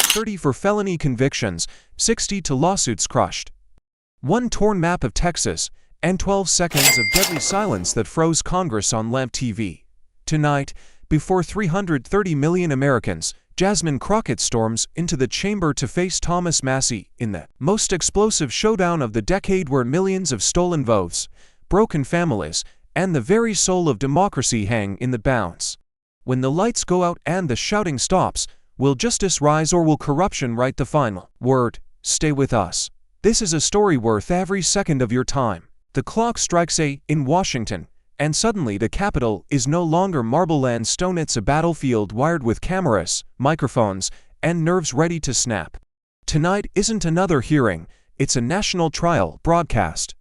30 for felony convictions, 60 to lawsuits crushed. One torn map of Texas, and 12 seconds of deadly silence that froze Congress on Lamp TV. Tonight, before 330 million Americans, Jasmine Crockett storms into the chamber to face Thomas Massie in the most explosive showdown of the decade, where millions of stolen votes, broken families, and the very soul of democracy hang in the balance. When the lights go out and the shouting stops, will justice rise or will corruption write the final word? Stay with us. This is a story worth every second of your time. The clock strikes 8 in Washington, and suddenly the Capitol is no longer marble and stone, it's a battlefield wired with cameras, microphones, and nerves ready to snap. Tonight isn't another hearing, it's a national trial broadcast.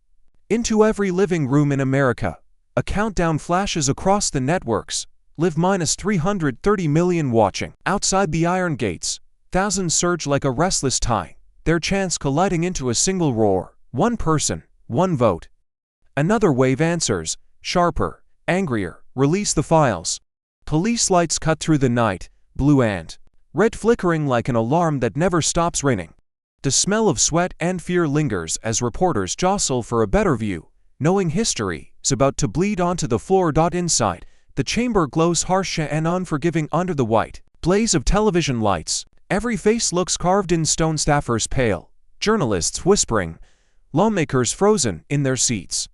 Into every living room in America, a countdown flashes across the networks. Live -330 million watching. Outside the iron gates, thousands surge like a restless tide, their chants colliding into a single roar. One person, one vote. Another wave answers, sharper, angrier. Release the files. Police lights cut through the night, blue and red flickering like an alarm that never stops ringing. The smell of sweat and fear lingers as reporters jostle for a better view, knowing history is about to bleed onto the floor. Inside, the chamber glows harsh and unforgiving under the white blaze of television lights. Every face looks carved in stone, staffers pale, journalists whispering, lawmakers frozen in their seats.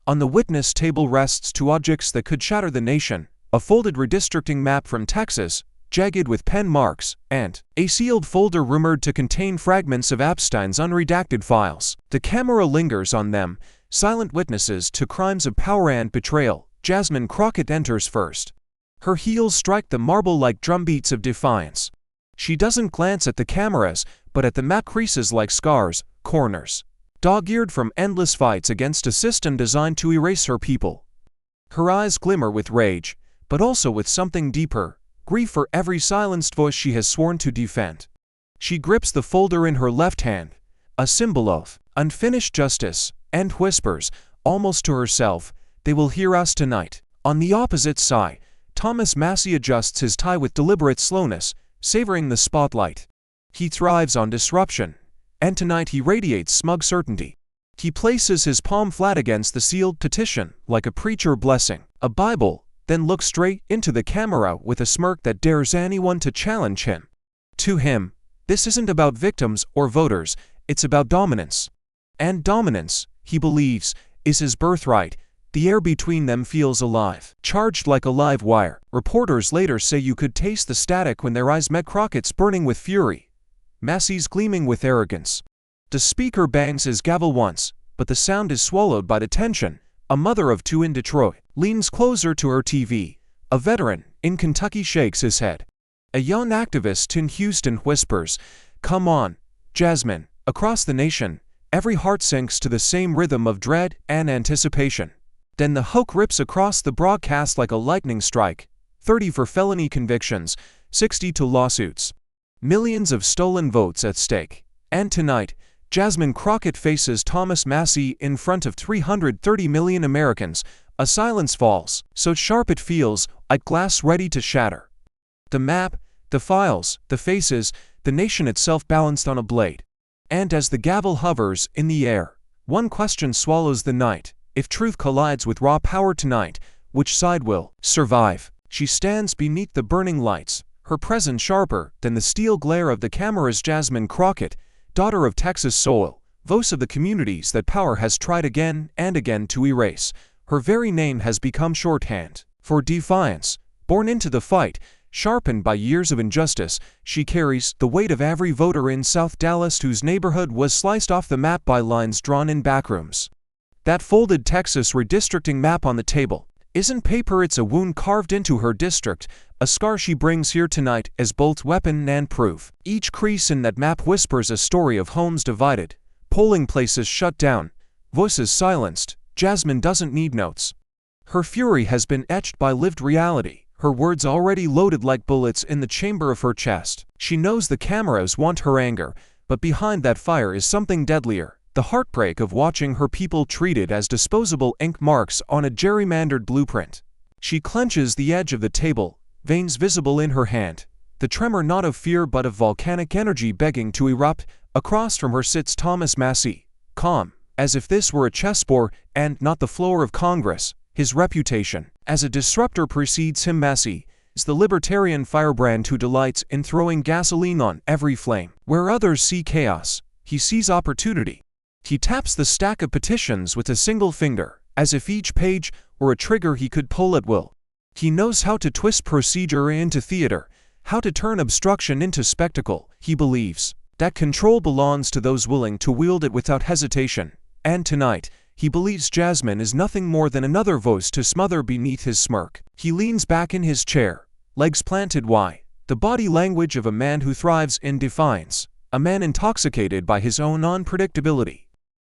On the witness table rests two objects that could shatter the nation: a folded redistricting map from Texas, jagged with pen marks, and a sealed folder rumored to contain fragments of Epstein's unredacted files. The camera lingers on them, silent witnesses to crimes of power and betrayal. Jasmine Crockett enters first. Her heels strike the marble like drumbeats of defiance. She doesn't glance at the cameras, but at the map creases like scars, corners, dog-eared from endless fights against a system designed to erase her people. Her eyes glimmer with rage, but also with something deeper, grief for every silenced voice she has sworn to defend. She grips the folder in her left hand, a symbol of unfinished justice, and whispers, almost to herself, "They will hear us tonight." On the opposite side, Thomas Massie adjusts his tie with deliberate slowness, savoring the spotlight. He thrives on disruption, and tonight he radiates smug certainty. He places his palm flat against the sealed petition, like a preacher blessing a Bible, then looks straight into the camera with a smirk that dares anyone to challenge him. To him, this isn't about victims or voters, it's about dominance. And dominance, he believes, is his birthright. The air between them feels alive, charged like a live wire. Reporters later say you could taste the static when their eyes met. Crockett's burning with fury, Massie's gleaming with arrogance. The speaker bangs his gavel once, but the sound is swallowed by the tension. A mother of two in Detroit leans closer to her TV. A veteran in Kentucky shakes his head. A young activist in Houston whispers, "Come on, Jasmine." Across the nation, every heart sinks to the same rhythm of dread and anticipation. Then the hook rips across the broadcast like a lightning strike. 30 for felony convictions, 60 to lawsuits. Millions of stolen votes at stake. And tonight, Jasmine Crockett faces Thomas Massie in front of 330 million Americans. A silence falls, so sharp it feels like glass ready to shatter. The map, the files, the faces, the nation itself balanced on a blade. And as the gavel hovers in the air, one question swallows the night. If truth collides with raw power tonight, which side will survive? She stands beneath the burning lights, her presence sharper than the steel glare of the cameras. Jasmine Crockett, daughter of Texas soil, voice of the communities that power has tried again and again to erase. Her very name has become shorthand for defiance. Born into the fight, sharpened by years of injustice, she carries the weight of every voter in South Dallas whose neighborhood was sliced off the map by lines drawn in backrooms. That folded Texas redistricting map on the table isn't paper, it's a wound carved into her district, a scar she brings here tonight as both weapon and proof. Each crease in that map whispers a story of homes divided, polling places shut down, voices silenced. Jasmine doesn't need notes. Her fury has been etched by lived reality, her words already loaded like bullets in the chamber of her chest. She knows the cameras want her anger, but behind that fire is something deadlier. The heartbreak of watching her people treated as disposable ink marks on a gerrymandered blueprint. She clenches the edge of the table, veins visible in her hand. the tremor not of fear but of volcanic energy begging to erupt. Across from her sits Thomas Massie, calm, as if this were a chessboard and not the floor of Congress. His reputation as a disruptor precedes him. Massie is the libertarian firebrand who delights in throwing gasoline on every flame. Where others see chaos, he sees opportunity. He taps the stack of petitions with a single finger, as if each page were a trigger he could pull at will. He knows how to twist procedure into theater, how to turn obstruction into spectacle. He believes that control belongs to those willing to wield it without hesitation. And tonight, he believes Jasmine is nothing more than another voice to smother beneath his smirk. He leans back in his chair, legs planted wide, the body language of a man who thrives in defiance, a man intoxicated by his own unpredictability.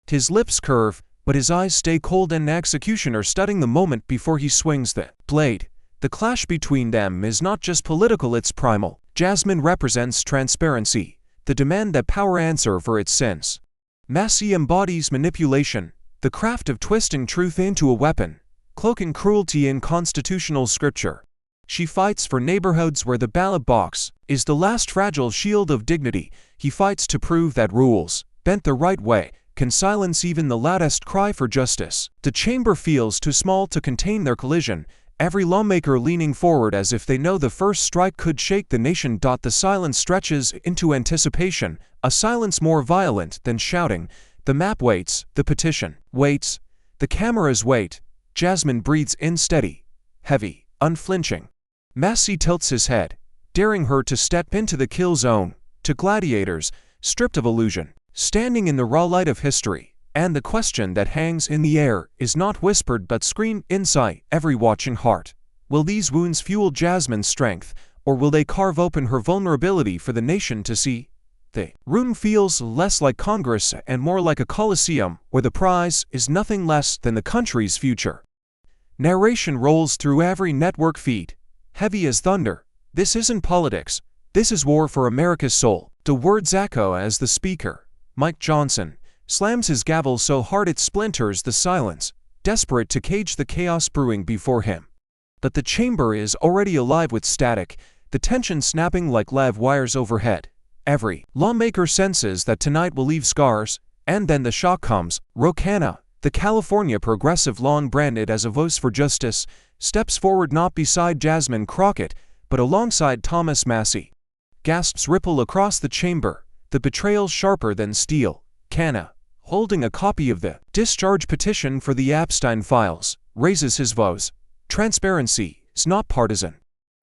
His lips curve, but his eyes stay cold, and an executioner studying the moment before he swings the blade. The clash between them is not just political, it's primal. Jasmine represents transparency, the demand that power answer for its sins. Massie embodies manipulation, the craft of twisting truth into a weapon, cloaking cruelty in constitutional scripture. She fights for neighborhoods where the ballot box is the last fragile shield of dignity. He fights to prove that rules, bent the right way, can silence even the loudest cry for justice. The chamber feels too small to contain their collision, every lawmaker leaning forward as if they know the first strike could shake the nation. The silence stretches into anticipation, a silence more violent than shouting. The map waits, the petition waits, the cameras wait. Jasmine breathes in steady, heavy, unflinching. Massie tilts his head, daring her to step into the kill zone, to gladiators, stripped of illusion, standing in the raw light of history. And the question that hangs in the air is not whispered but screamed inside every watching heart. Will these wounds fuel Jasmine's strength, or will they carve open her vulnerability for the nation to see? The room feels less like Congress and more like a coliseum, where the prize is nothing less than the country's future. Narration rolls through every network feed, heavy as thunder. This isn't politics. This is war for America's soul. The words echo as the speaker, Mike Johnson, slams his gavel so hard it splinters the silence, desperate to cage the chaos brewing before him. But the chamber is already alive with static, the tension snapping like live wires overhead. Every lawmaker senses that tonight will leave scars, and then the shock comes. Rocana, the California progressive long branded as a voice for justice, steps forward not beside Jasmine Crockett, but alongside Thomas Massie. Gasps ripple across the chamber, the betrayal sharper than steel. Cana, holding a copy of the discharge petition for the Epstein files, raises his voice. Transparency is not partisan.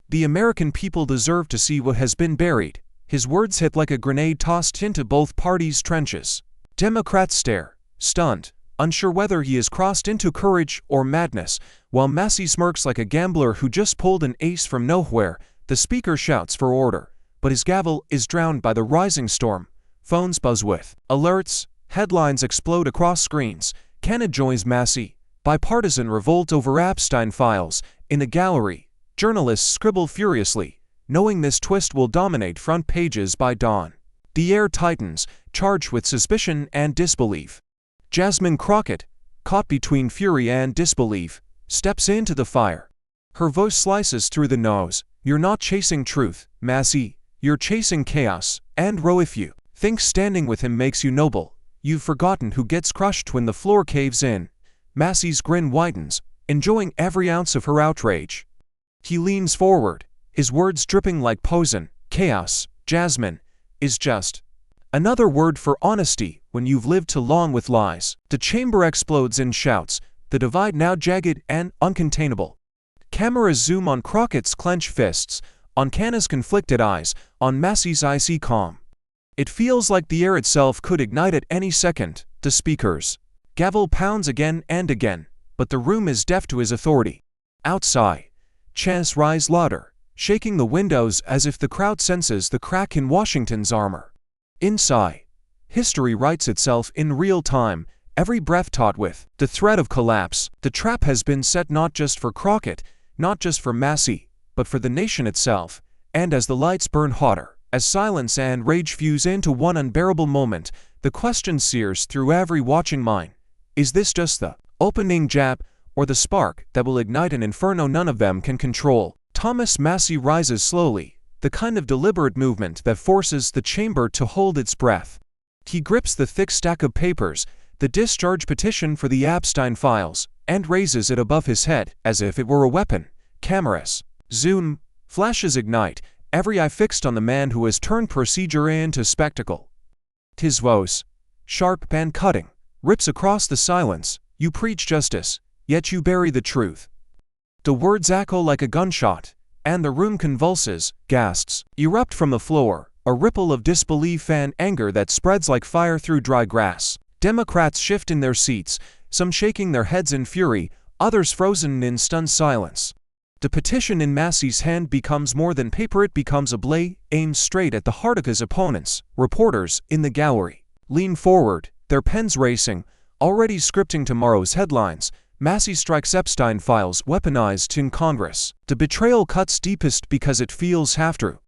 The American people deserve to see what has been buried. His words hit like a grenade tossed into both parties' trenches. Democrats stare, stunned, unsure whether he has crossed into courage or madness, while Massie smirks like a gambler who just pulled an ace from nowhere. The speaker shouts for order, but his gavel is drowned by the rising storm. Phones buzz with alerts, headlines explode across screens. Cana joins Massie. Bipartisan revolt over Epstein files. In the gallery, journalists scribble furiously, knowing this twist will dominate front pages by dawn. The air tightens, charged with suspicion and disbelief. Jasmine Crockett, caught between fury and disbelief, steps into the fire. Her voice slices through the nose. You're not chasing truth, Massie. You're chasing chaos. And if you think standing with him makes you noble, you've forgotten who gets crushed when the floor caves in. Massie's grin widens, enjoying every ounce of her outrage. He leans forward, his words dripping like poison. Chaos, Jasmine, is just another word for honesty when you've lived too long with lies. The chamber explodes in shouts, the divide now jagged and uncontainable. Cameras zoom on Crockett's clenched fists, on Cana's conflicted eyes, on Massie's icy calm. It feels like the air itself could ignite at any second. The speaker's gavel pounds again and again, but the room is deaf to his authority. Outside, chants rise louder, shaking the windows as if the crowd senses the crack in Washington's armor. Inside, history writes itself in real time, every breath taut with the threat of collapse. The trap has been set not just for Crockett, not just for Massie, but for the nation itself. And as the lights burn hotter, as silence and rage fuse into one unbearable moment, the question sears through every watching mind. Is this just the opening jab, or the spark that will ignite an inferno none of them can control? Thomas Massie rises slowly, the kind of deliberate movement that forces the chamber to hold its breath. He grips the thick stack of papers, the discharge petition for the Epstein files, and raises it above his head as if it were a weapon. Cameras. Zoom. Flashes ignite, every eye fixed on the man who has turned procedure into spectacle. His voice, sharp and cutting, rips across the silence. You preach justice, yet you bury the truth. The words echo like a gunshot, and the room convulses. Gasps erupt from the floor, a ripple of disbelief and anger that spreads like fire through dry grass. Democrats shift in their seats, some shaking their heads in fury, others frozen in stunned silence. The petition in Massie's hand becomes more than paper, it becomes a blade aimed straight at the heart of his opponents. Reporters in the gallery lean forward, their pens racing, already scripting tomorrow's headlines. Massie strikes Epstein files weaponized in Congress. The betrayal cuts deepest because it feels half-true.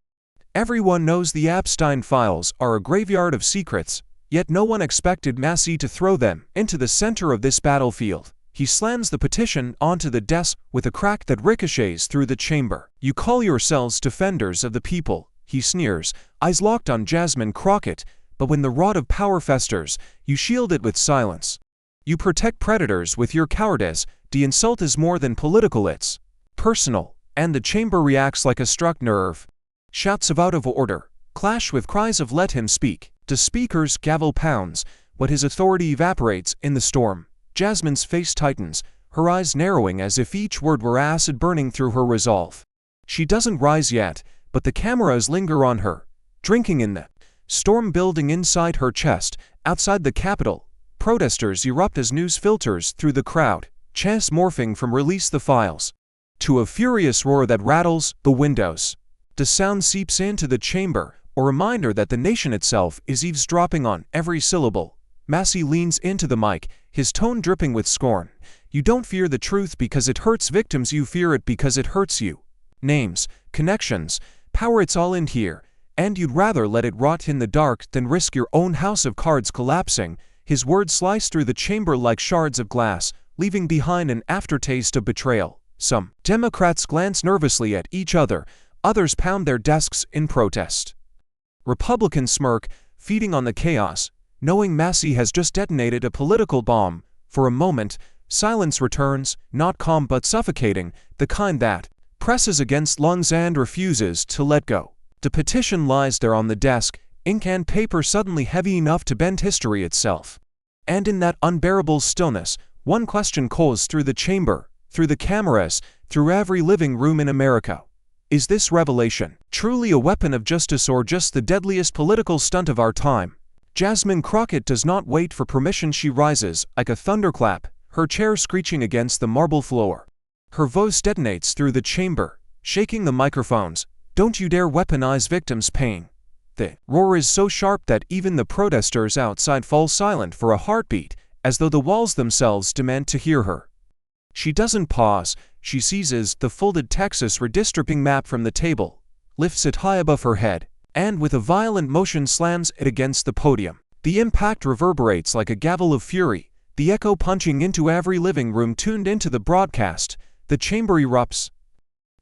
Everyone knows the Epstein files are a graveyard of secrets, yet no one expected Massie to throw them into the center of this battlefield. He slams the petition onto the desk with a crack that ricochets through the chamber. You call yourselves defenders of the people, he sneers, eyes locked on Jasmine Crockett, but when the rod of power festers, you shield it with silence. You protect predators with your cowardice. The insult is more than political, it's personal, and the chamber reacts like a struck nerve. Shouts of out of order clash with cries of let him speak. The speaker's gavel pounds, but his authority evaporates in the storm. Jasmine's face tightens, her eyes narrowing as if each word were acid burning through her resolve. She doesn't rise yet, but the cameras linger on her, drinking in the storm building inside her chest. Outside the Capitol, protesters erupt as news filters through the crowd, chants morphing from "release the files" to a furious roar that rattles the windows. The sound seeps into the chamber, a reminder that the nation itself is eavesdropping on every syllable. Massie leans into the mic, his tone dripping with scorn. You don't fear the truth because it hurts victims, you fear it because it hurts you. Names, connections, power, it's all in here, and you'd rather let it rot in the dark than risk your own house of cards collapsing. His words slice through the chamber like shards of glass, leaving behind an aftertaste of betrayal. Some Democrats glance nervously at each other, others pound their desks in protest. Republicans smirk, feeding on the chaos, knowing Massie has just detonated a political bomb. For a moment, silence returns, not calm but suffocating, the kind that presses against lungs and refuses to let go. The petition lies there on the desk, ink and paper suddenly heavy enough to bend history itself. And in that unbearable stillness, one question calls through the chamber, through the cameras, through every living room in America. Is this revelation truly a weapon of justice or just the deadliest political stunt of our time? Jasmine Crockett does not wait for permission. She rises like a thunderclap, her chair screeching against the marble floor. Her voice detonates through the chamber, shaking the microphones. Don't you dare weaponize victims' pain. The roar is so sharp that even the protesters outside fall silent for a heartbeat, as though the walls themselves demand to hear her. She doesn't pause. She seizes the folded Texas redistricting map from the table, lifts it high above her head, and with a violent motion slams it against the podium. The impact reverberates like a gavel of fury, the echo punching into every living room tuned into the broadcast. The chamber erupts.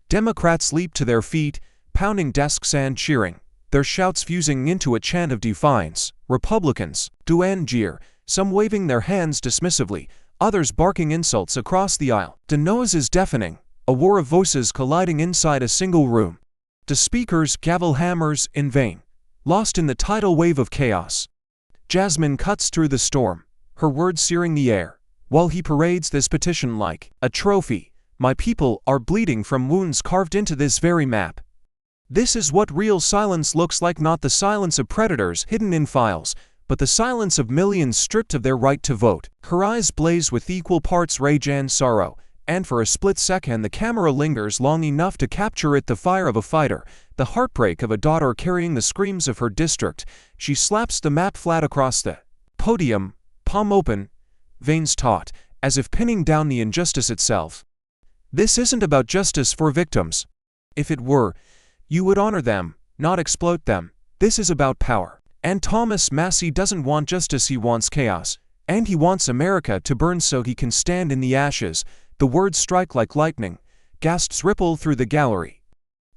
Democrats leap to their feet, pounding desks and cheering, their shouts fusing into a chant of defiance. Republicans do and jeer, some waving their hands dismissively, others barking insults across the aisle. The noise is deafening, a war of voices colliding inside a single room. The speaker's gavel hammers in vain, lost in the tidal wave of chaos. Jasmine cuts through the storm, her words searing the air, while he parades this petition like a trophy. My people are bleeding from wounds carved into this very map. This is what real silence looks like, not the silence of predators hidden in files, but the silence of millions stripped of their right to vote. Her eyes blaze with equal parts rage and sorrow, and for a split second the camera lingers long enough to capture it, the fire of a fighter, the heartbreak of a daughter carrying the screams of her district. She slaps the map flat across the podium, palm open, veins taut, as if pinning down the injustice itself. This isn't about justice for victims. If it were, you would honor them, not exploit them. This is about power. And Thomas Massie doesn't want justice, he wants chaos. And he wants America to burn so he can stand in the ashes. The words strike like lightning. Gasps ripple through the gallery.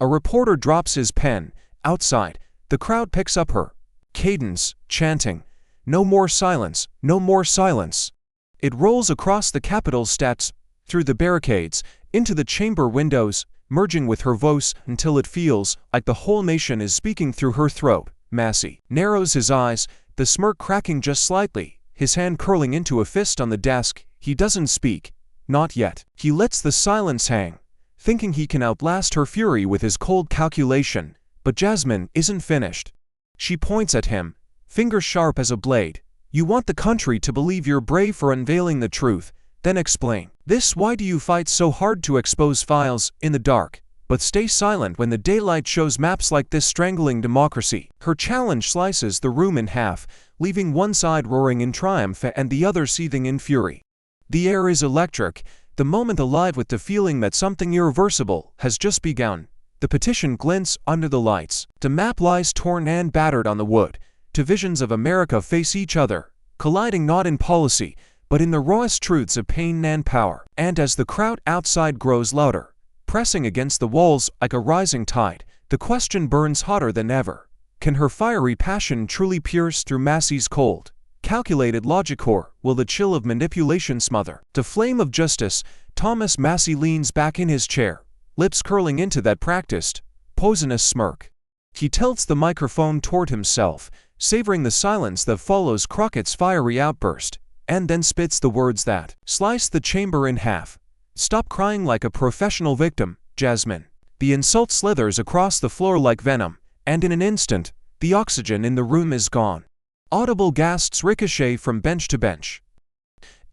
A reporter drops his pen. Outside, the crowd picks up her cadence, chanting, "No more silence, no more silence." It rolls across the Capitol steps, through the barricades, into the chamber windows, merging with her voice until it feels like the whole nation is speaking through her throat. Massie narrows his eyes, the smirk cracking just slightly, his hand curling into a fist on the desk. He doesn't speak. Not yet. He lets the silence hang, thinking he can outlast her fury with his cold calculation. But Jasmine isn't finished. She points at him, finger sharp as a blade. "You want the country to believe you're brave for unveiling the truth, then explain this. Why do you fight so hard to expose files in the dark, but stay silent when the daylight shows maps like this strangling democracy?" Her challenge slices the room in half, leaving one side roaring in triumph and the other seething in fury. The air is electric, the moment alive with the feeling that something irreversible has just begun. The petition glints under the lights. The map lies torn and battered on the wood. Two visions of America face each other, colliding not in policy, but in the rawest truths of pain and power. And as the crowd outside grows louder, pressing against the walls like a rising tide, the question burns hotter than ever. Can her fiery passion truly pierce through Massie's cold, calculated logic, or will the chill of manipulation smother the flame of justice? Thomas Massie leans back in his chair, lips curling into that practiced, poisonous smirk. He tilts the microphone toward himself, savoring the silence that follows Crockett's fiery outburst, and then spits the words that slice the chamber in half. "Stop crying like a professional victim, Jasmine." The insult slithers across the floor like venom, and in an instant, the oxygen in the room is gone. Audible gasps ricochet from bench to bench.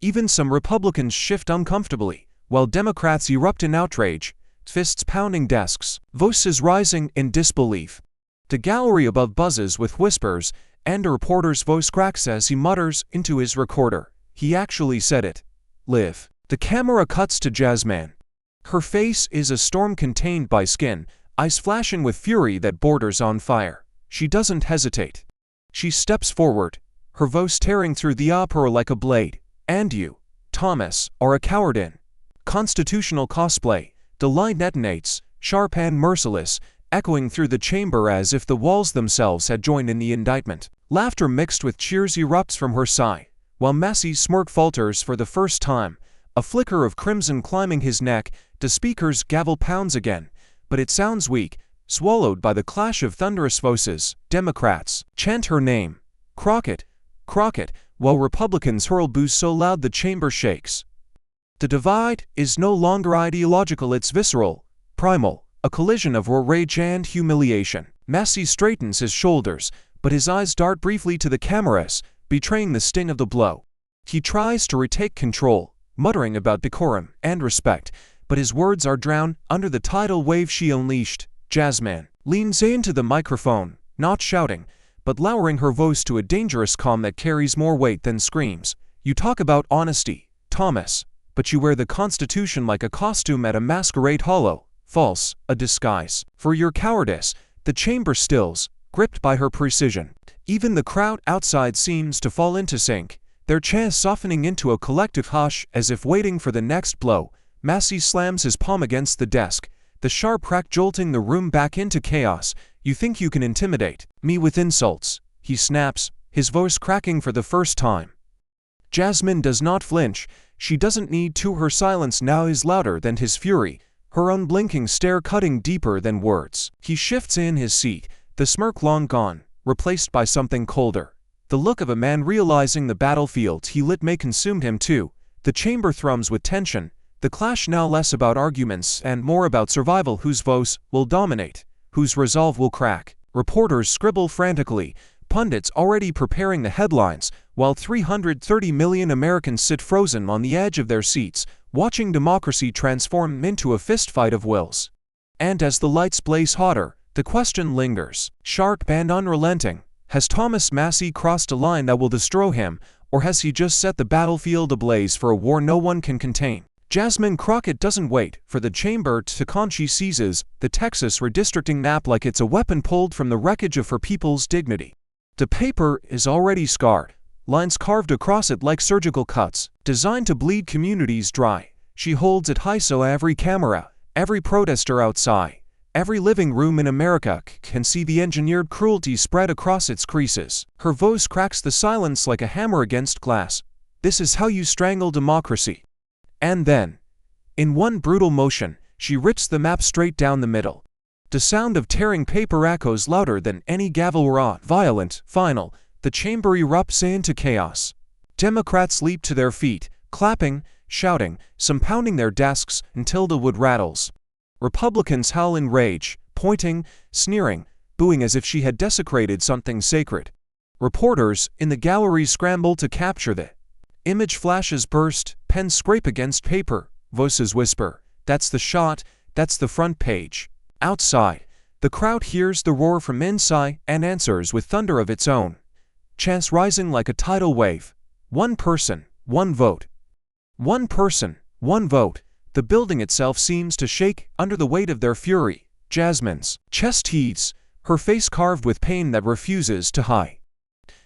Even some Republicans shift uncomfortably, while Democrats erupt in outrage, fists pounding desks, voices rising in disbelief. The gallery above buzzes with whispers, and a reporter's voice cracks as he mutters into his recorder, "He actually said it. Live." The camera cuts to Jasmine. Her face is a storm contained by skin, eyes flashing with fury that borders on fire. She doesn't hesitate. She steps forward, her voice tearing through the uproar like a blade. "And you, Thomas, are a coward in constitutional cosplay." The line detonates, sharp and merciless, echoing through the chamber as if the walls themselves had joined in the indictment. Laughter mixed with cheers erupts from her side, while Massie's smirk falters for the first time, a flicker of crimson climbing his neck. The speaker's gavel pounds again, but it sounds weak, swallowed by the clash of thunderous voices. Democrats chant her name, "Crockett, Crockett," while Republicans hurl boos so loud the chamber shakes. The divide is no longer ideological, it's visceral, primal, a collision of raw rage and humiliation. Massie straightens his shoulders, but his eyes dart briefly to the cameras, betraying the sting of the blow. He tries to retake control, muttering about decorum and respect, but his words are drowned under the tidal wave she unleashed. Jasmine leans into the microphone, not shouting, but lowering her voice to a dangerous calm that carries more weight than screams. "You talk about honesty, Thomas, but you wear the Constitution like a costume at a masquerade, hollow, false, a disguise for your cowardice." The chamber stills, gripped by her precision. Even the crowd outside seems to fall into sync, their chants softening into a collective hush as if waiting for the next blow. Massie slams his palm against the desk, the sharp crack jolting the room back into chaos. "You think you can intimidate me with insults?" he snaps, his voice cracking for the first time. Jasmine does not flinch. She doesn't need to. Her silence now is louder than his fury, her unblinking stare cutting deeper than words. He shifts in his seat, the smirk long gone, replaced by something colder. The look of a man realizing the battlefield he lit may consume him too. The chamber thrums with tension, the clash now less about arguments and more about survival. Whose voice will dominate? Whose resolve will crack? Reporters scribble frantically, pundits already preparing the headlines, while 330 million Americans sit frozen on the edge of their seats, watching democracy transform into a fistfight of wills. And as the lights blaze hotter, the question lingers, sharp and unrelenting. Has Thomas Massie crossed a line that will destroy him, or has he just set the battlefield ablaze for a war no one can contain? Jasmine Crockett doesn't wait for the chamber to con. She seizes the Texas redistricting map like it's a weapon pulled from the wreckage of her people's dignity. The paper is already scarred, lines carved across it like surgical cuts, designed to bleed communities dry. She holds it high so every camera, every protester outside, Every living room in America can see the engineered cruelty spread across its creases. Her voice cracks the silence like a hammer against glass. This is how you strangle democracy. And then, in one brutal motion, she rips the map straight down the middle. The sound of tearing paper echoes louder than any gavel rod. Violent, final, the chamber erupts into chaos. Democrats leap to their feet, clapping, shouting, some pounding their desks until the wood rattles. Republicans howl in rage, pointing, sneering, booing as if she had desecrated something sacred. Reporters in the gallery scramble to capture the image. Flashes burst, pens scrape against paper, voices whisper, "That's the shot, that's the front page." Outside, the crowd hears the roar from inside and answers with thunder of its own. Chants rising like a tidal wave. One person, one vote. One person, one vote. The building itself seems to shake under the weight of their fury. Jasmine's chest heaves, her face carved with pain that refuses to hide.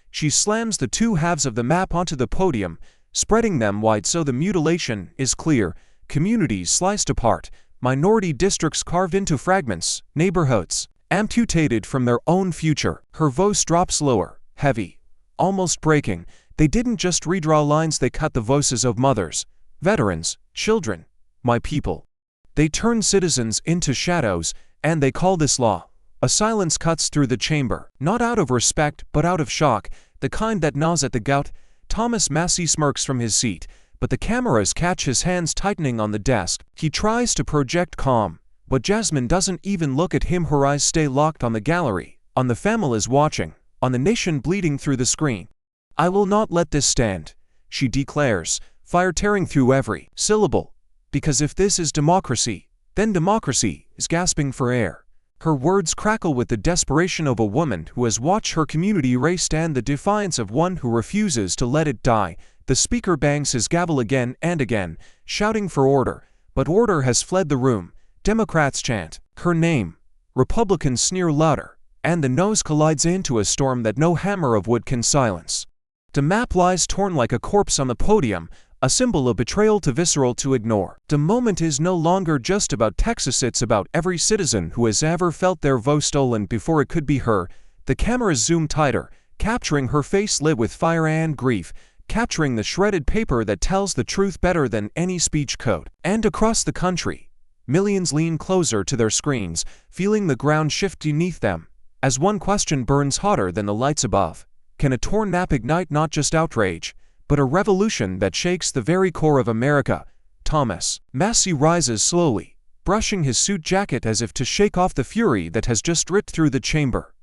She slams the two halves of the map onto the podium, spreading them wide so the mutilation is clear. Communities sliced apart, minority districts carved into fragments, neighborhoods amputated from their own future. Her voice drops lower, heavy, almost breaking. They didn't just redraw lines, they cut the voices of mothers, veterans, children, my people. They turn citizens into shadows, and they call this law. A silence cuts through the chamber, not out of respect, but out of shock, the kind that gnaws at the gout. Thomas Massie smirks from his seat, but the cameras catch his hands tightening on the desk. He tries to project calm, but Jasmine doesn't even look at him. Her eyes stay locked on the gallery, on the families watching, on the nation bleeding through the screen. "I will not let this stand," she declares, fire tearing through every syllable. "Because if this is democracy, then democracy is gasping for air." Her words crackle with the desperation of a woman who has watched her community erased and the defiance of one who refuses to let it die. The speaker bangs his gavel again and again, shouting for order, but order has fled the room. Democrats chant her name, Republicans sneer louder, and the noise collides into a storm that no hammer of wood can silence. The map lies torn like a corpse on the podium, a symbol of betrayal too visceral to ignore. The moment is no longer just about Texas, it's about every citizen who has ever felt their vote stolen before it could be her. The cameras zoom tighter, capturing her face lit with fire and grief, capturing the shredded paper that tells the truth better than any speech code. And across the country, millions lean closer to their screens, feeling the ground shift beneath them, as one question burns hotter than the lights above. Can a torn map ignite not just outrage, but a revolution that shakes the very core of America? Thomas Massie rises slowly, brushing his suit jacket as if to shake off the fury that has just ripped through the chamber.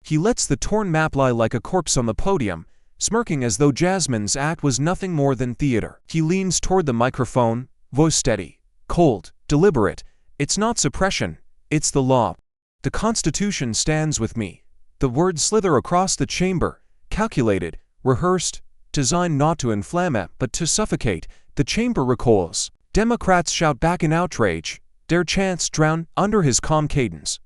He lets the torn map lie like a corpse on the podium, smirking as though Jasmine's act was nothing more than theater. He leans toward the microphone, voice steady, cold, deliberate. "It's not suppression, it's the law. The Constitution stands with me." The words slither across the chamber, calculated, rehearsed, designed not to inflame it, but to suffocate. The chamber recoils. Democrats shout back in outrage, their chants drown under his calm cadence.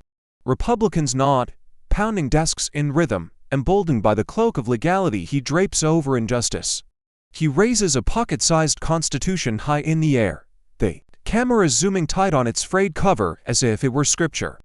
Republicans nod, pounding desks in rhythm, emboldened by the cloak of legality he drapes over injustice. He raises a pocket-sized Constitution high in the air, the camera zooming tight on its frayed cover as if it were scripture.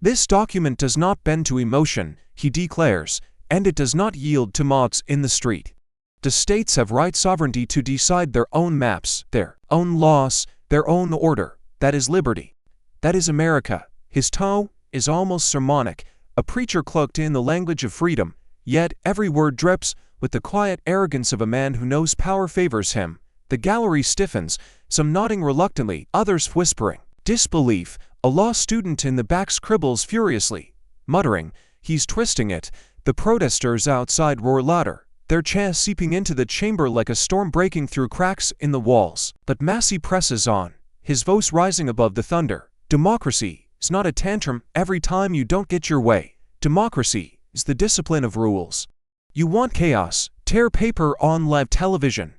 "This document does not bend to emotion," he declares, "and it does not yield to mobs in the street. The states have right sovereignty to decide their own maps, their own laws, their own order. That is liberty. That is America." His tone is almost sermonic, a preacher cloaked in the language of freedom, yet every word drips with the quiet arrogance of a man who knows power favors him. The gallery stiffens, some nodding reluctantly, others whispering disbelief. A law student in the back scribbles furiously, muttering, "He's twisting it." The protesters outside roar louder, their chants seeping into the chamber like a storm breaking through cracks in the walls. But Massie presses on, his voice rising above the thunder. "Democracy is not a tantrum every time you don't get your way. Democracy is the discipline of rules. You want chaos? Tear paper on live television.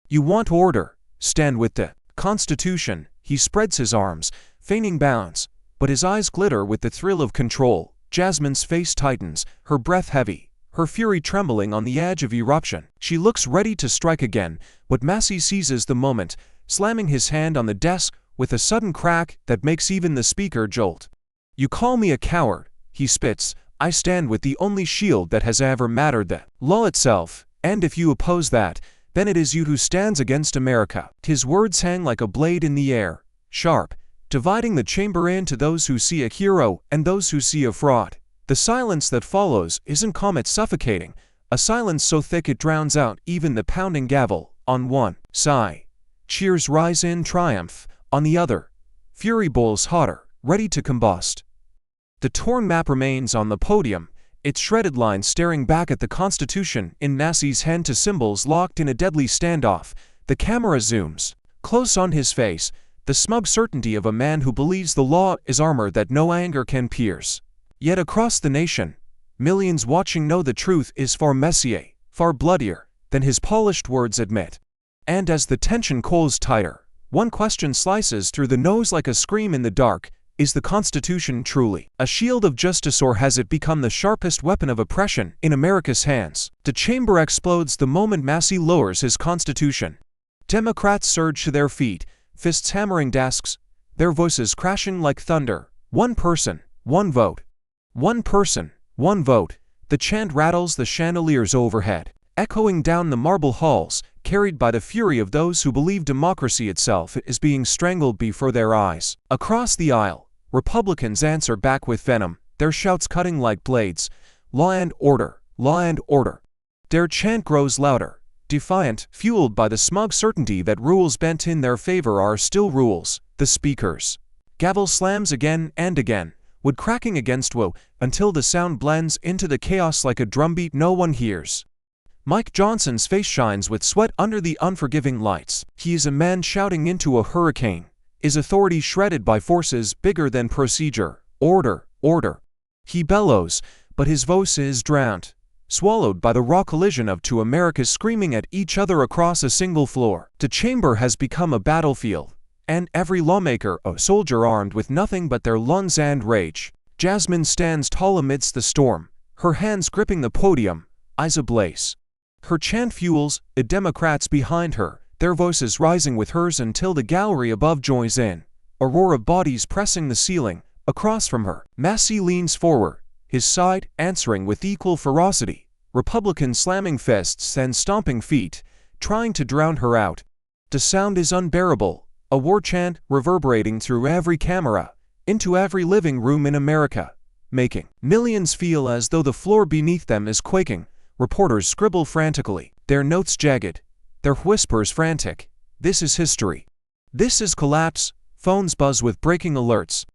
You want order? Stand with the Constitution." He spreads his arms, feigning bounds, but his eyes glitter with the thrill of control. Jasmine's face tightens, her breath heavy, her fury trembling on the edge of eruption. She looks ready to strike again, but Massie seizes the moment, slamming his hand on the desk with a sudden crack that makes even the speaker jolt. You call me a coward, he spits. I stand with the only shield that has ever mattered, the law itself, and if you oppose that, then it is you who stands against America. His words hang like a blade in the air, sharp, dividing the chamber into those who see a hero and those who see a fraud. The silence that follows isn't comet suffocating, a silence so thick it drowns out even the pounding gavel. On one side, cheers rise in triumph. On the other, fury boils hotter, ready to combust. The torn map remains on the podium, its shredded lines staring back at the Constitution in Massie's hand to symbols locked in a deadly standoff. The camera zooms close on his face, the smug certainty of a man who believes the law is armor that no anger can pierce. Yet across the nation, millions watching know the truth is far messier, far bloodier, than his polished words admit. And as the tension coils tighter, one question slices through the nose like a scream in the dark. Is the Constitution truly a shield of justice, or has it become the sharpest weapon of oppression in America's hands? The chamber explodes the moment Massie lowers his Constitution. Democrats surge to their feet, fists hammering desks, their voices crashing like thunder. One person, one vote. One person, one vote. The chant rattles the chandeliers overhead, echoing down the marble halls, carried by the fury of those who believe democracy itself is being strangled before their eyes. Across the aisle, Republicans answer back with venom, their shouts cutting like blades. Law and order, law and order. Their chant grows louder, defiant, fueled by the smug certainty that rules bent in their favor are still rules. The speaker's gavel slams again and again, wood cracking against wood, until the sound blends into the chaos like a drumbeat no one hears. Mike Johnson's face shines with sweat under the unforgiving lights. He is a man shouting into a hurricane, his authority shredded by forces bigger than procedure. Order, order. He bellows, but his voice is drowned, swallowed by the raw collision of two Americas screaming at each other across a single floor. The chamber has become a battlefield, and every lawmaker a soldier armed with nothing but their lungs and rage. Jasmine stands tall amidst the storm, her hands gripping the podium, eyes ablaze. Her chant fuels the Democrats behind her, their voices rising with hers until the gallery above joins in, a roar of bodies pressing the ceiling. Across from her, Massie leans forward, his side answering with equal ferocity, Republicans slamming fists and stomping feet, trying to drown her out. The sound is unbearable, a war chant reverberating through every camera, into every living room in America, making millions feel as though the floor beneath them is quaking. Reporters scribble frantically, their notes jagged, their whispers frantic. This is history. This is collapse. Phones buzz with breaking alerts.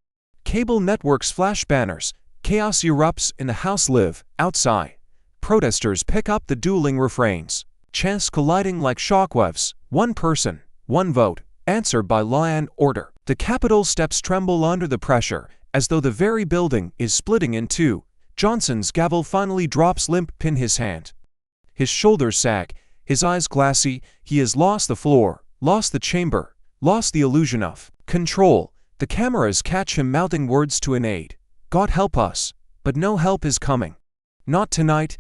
Cable networks flash banners. Chaos erupts in the House. Live outside. Protesters pick up the dueling refrains, chants colliding like shockwaves. One person, one vote, answered by law and order. The Capitol steps tremble under the pressure, as though the very building is splitting in two. Johnson's gavel finally drops limp in his hand. His shoulders sag, his eyes glassy. He has lost the floor, lost the chamber, lost the illusion of control. The cameras catch him mouthing words to an aide. God help us, but no help is coming. Not tonight.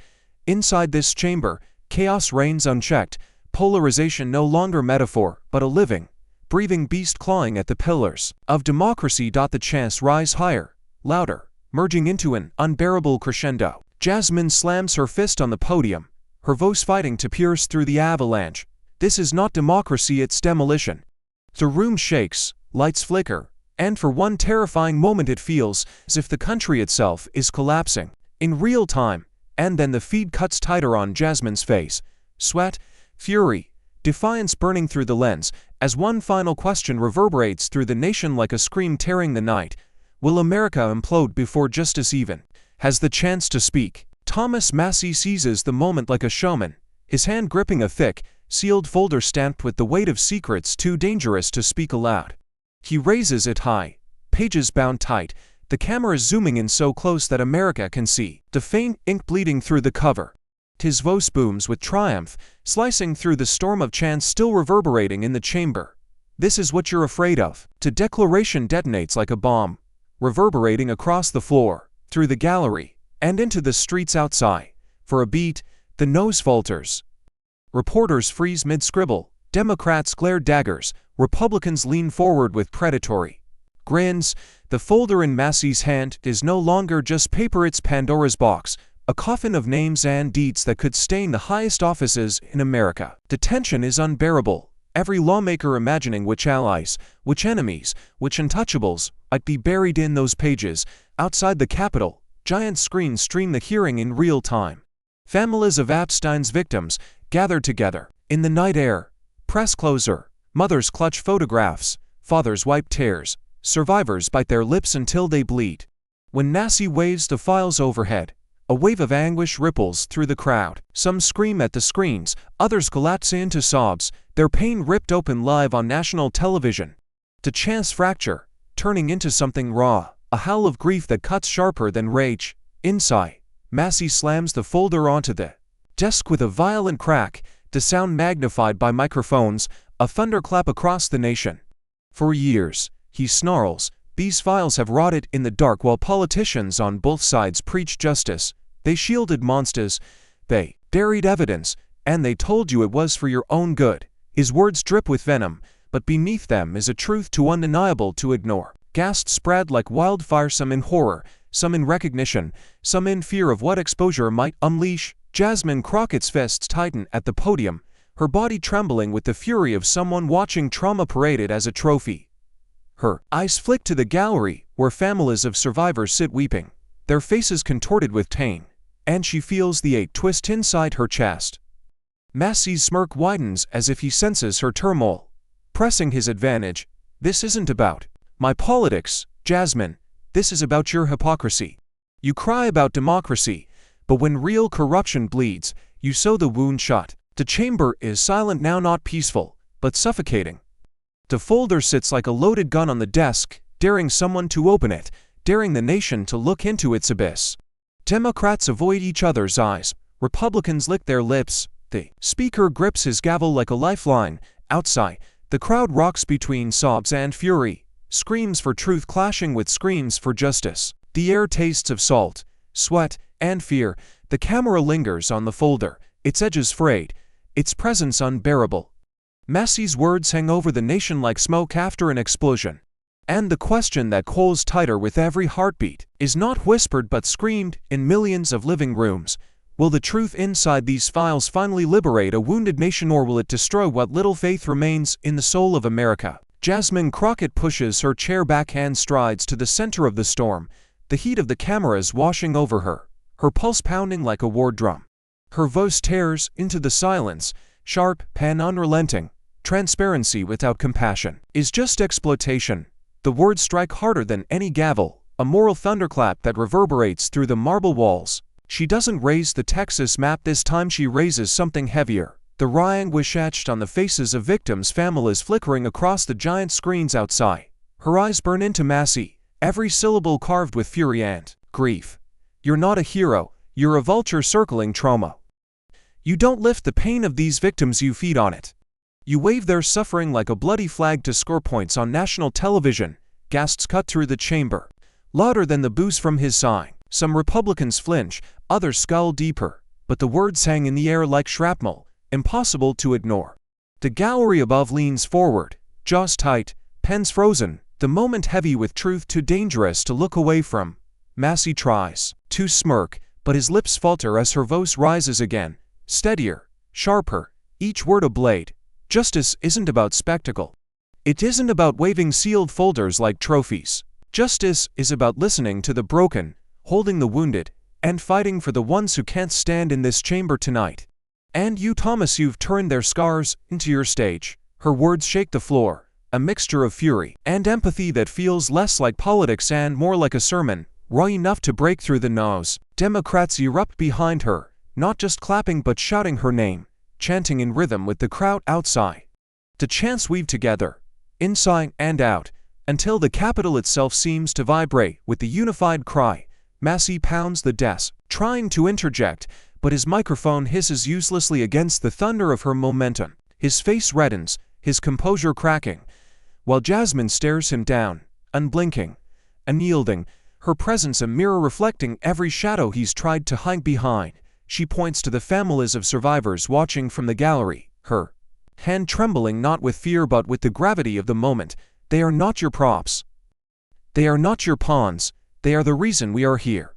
Inside this chamber, chaos reigns unchecked, polarization no longer metaphor, but a living, breathing beast clawing at the pillars of democracy. The chants rise higher, louder, merging into an unbearable crescendo. Jasmine slams her fist on the podium, her voice fighting to pierce through the avalanche. This is not democracy, it's demolition. The room shakes, lights flicker, and for one terrifying moment it feels as if the country itself is collapsing in real time. And then the feed cuts tighter on Jasmine's face, sweat, fury, defiance burning through the lens, as one final question reverberates through the nation like a scream tearing the night. Will America implode before justice even has the chance to speak? Thomas Massie seizes the moment like a showman, his hand gripping a thick, sealed folder stamped with the weight of secrets too dangerous to speak aloud. He raises it high, pages bound tight, the camera zooming in so close that America can see the faint ink bleeding through the cover. His voice booms with triumph, slicing through the storm of chants still reverberating in the chamber. This is what you're afraid of. The declaration detonates like a bomb, reverberating across the floor, through the gallery, and into the streets outside. For a beat, the nose falters. Reporters freeze mid-scribble, Democrats glare daggers, Republicans lean forward with predatory grins. The folder in Massie's hand is no longer just paper, it's Pandora's box, a coffin of names and deeds that could stain the highest offices in America. The tension is unbearable. Every lawmaker imagining which allies, which enemies, which untouchables might be buried in those pages. Outside the Capitol, giant screens stream the hearing in real time. Families of Epstein's victims gather together. In the night air, press closer. Mothers clutch photographs. Fathers wipe tears. Survivors bite their lips until they bleed. When Massie waves the files overhead, a wave of anguish ripples through the crowd. Some scream at the screens, others collapse into sobs, their pain ripped open live on national television. The chance fracture, turning into something raw, a howl of grief that cuts sharper than rage. Inside, Massie slams the folder onto the desk with a violent crack, the sound magnified by microphones, a thunderclap across the nation. For years, he snarls, these files have rotted in the dark while politicians on both sides preach justice. They shielded monsters, they buried evidence, and they told you it was for your own good. His words drip with venom, but beneath them is a truth too undeniable to ignore. Gasps spread like wildfire, some in horror, some in recognition, some in fear of what exposure might unleash. Jasmine Crockett's fists tighten at the podium, her body trembling with the fury of someone watching trauma paraded as a trophy. Her eyes flick to the gallery, where families of survivors sit weeping, their faces contorted with pain, and she feels the ache twist inside her chest. Massie's smirk widens as if he senses her turmoil, pressing his advantage. This isn't about my politics, Jasmine. This is about your hypocrisy. You cry about democracy, but when real corruption bleeds, you sew the wound shut. The chamber is silent now, not peaceful, but suffocating. The folder sits like a loaded gun on the desk, daring someone to open it, daring the nation to look into its abyss. Democrats avoid each other's eyes. Republicans lick their lips. The speaker grips his gavel like a lifeline. Outside, the crowd rocks between sobs and fury, screams for truth clashing with screams for justice. The air tastes of salt, sweat, and fear. The camera lingers on the folder, its edges frayed, its presence unbearable. Massie's words hang over the nation like smoke after an explosion. And the question that coals tighter with every heartbeat is not whispered but screamed in millions of living rooms. Will the truth inside these files finally liberate a wounded nation, or will it destroy what little faith remains in the soul of America? Jasmine Crockett pushes her chair back and strides to the center of the storm, the heat of the cameras washing over her, her pulse pounding like a war drum. Her voice tears into the silence, sharp, pen unrelenting. Transparency without compassion is just exploitation. The words strike harder than any gavel, a moral thunderclap that reverberates through the marble walls. She doesn't raise the Texas map this time, she raises something heavier. The raw anguish etched on the faces of victims' families flickering across the giant screens outside. Her eyes burn into Massie, every syllable carved with fury and grief. You're not a hero, you're a vulture circling trauma. You don't lift the pain of these victims, you feed on it. You wave their suffering like a bloody flag to score points on national television. Gasps cut through the chamber, louder than the boos from his sighing. Some Republicans flinch, others scowl deeper, but the words hang in the air like shrapnel, impossible to ignore. The gallery above leans forward, jaws tight, pens frozen, the moment heavy with truth too dangerous to look away from. Massie tries to smirk, but his lips falter as her voice rises again, steadier, sharper, each word a blade. Justice isn't about spectacle. It isn't about waving sealed folders like trophies. Justice is about listening to the broken, holding the wounded, and fighting for the ones who can't stand in this chamber tonight. And you, Thomas, you've turned their scars into your stage. Her words shake the floor, a mixture of fury and empathy that feels less like politics and more like a sermon, raw enough to break through the nose. Democrats erupt behind her, not just clapping but shouting her name, chanting in rhythm with the crowd outside. The chants weave together, inside and out, until the Capitol itself seems to vibrate with the unified cry. Massie pounds the desk, trying to interject, but his microphone hisses uselessly against the thunder of her momentum. His face reddens, his composure cracking, while Jasmine stares him down, unblinking, unyielding, her presence a mirror reflecting every shadow he's tried to hide behind. She points to the families of survivors watching from the gallery, her hand trembling not with fear but with the gravity of the moment. They are not your props. They are not your pawns, they are the reason we are here.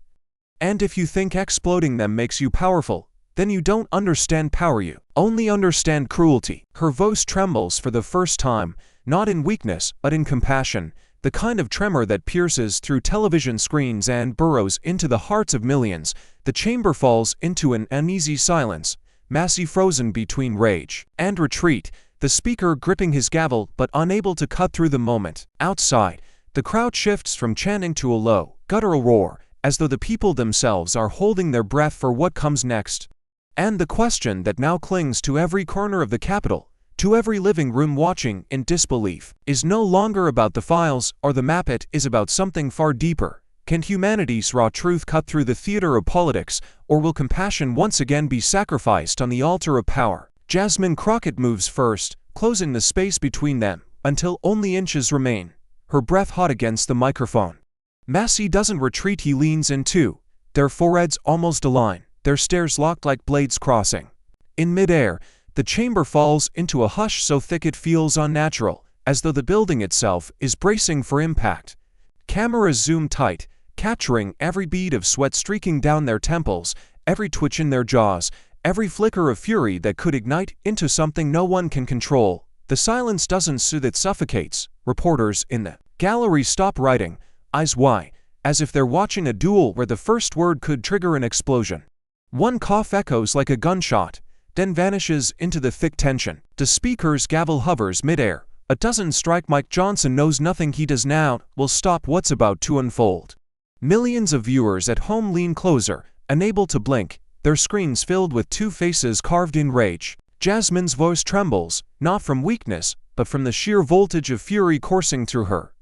And if you think exploding them makes you powerful, then you don't understand power, you only understand cruelty. Her voice trembles for the first time, not in weakness but in compassion, the kind of tremor that pierces through television screens and burrows into the hearts of millions. The chamber falls into an uneasy silence, Massie frozen between rage and retreat, the speaker gripping his gavel but unable to cut through the moment. Outside, the crowd shifts from chanting to a low, guttural roar, as though the people themselves are holding their breath for what comes next. And the question that now clings to every corner of the Capitol, to every living room watching in disbelief, is no longer about the files or the map, it is about something far deeper. Can humanity's raw truth cut through the theater of politics, or will compassion once again be sacrificed on the altar of power? Jasmine Crockett moves first, closing the space between them, until only inches remain, her breath hot against the microphone. Massie doesn't retreat, he leans in too, their foreheads almost align, their stares locked like blades crossing. In midair, the chamber falls into a hush so thick it feels unnatural, as though the building itself is bracing for impact. Cameras zoom tight, capturing every bead of sweat streaking down their temples, every twitch in their jaws, every flicker of fury that could ignite into something no one can control. The silence doesn't soothe, it suffocates. Reporters in the gallery stop writing, eyes wide, as if they're watching a duel where the first word could trigger an explosion. One cough echoes like a gunshot, then vanishes into the thick tension. The speaker's gavel hovers midair. A dozen strike. Mike Johnson knows nothing he does now will stop what's about to unfold. Millions of viewers at home lean closer, unable to blink, their screens filled with two faces carved in rage. Jasmine's voice trembles, not from weakness, but from the sheer voltage of fury coursing through her.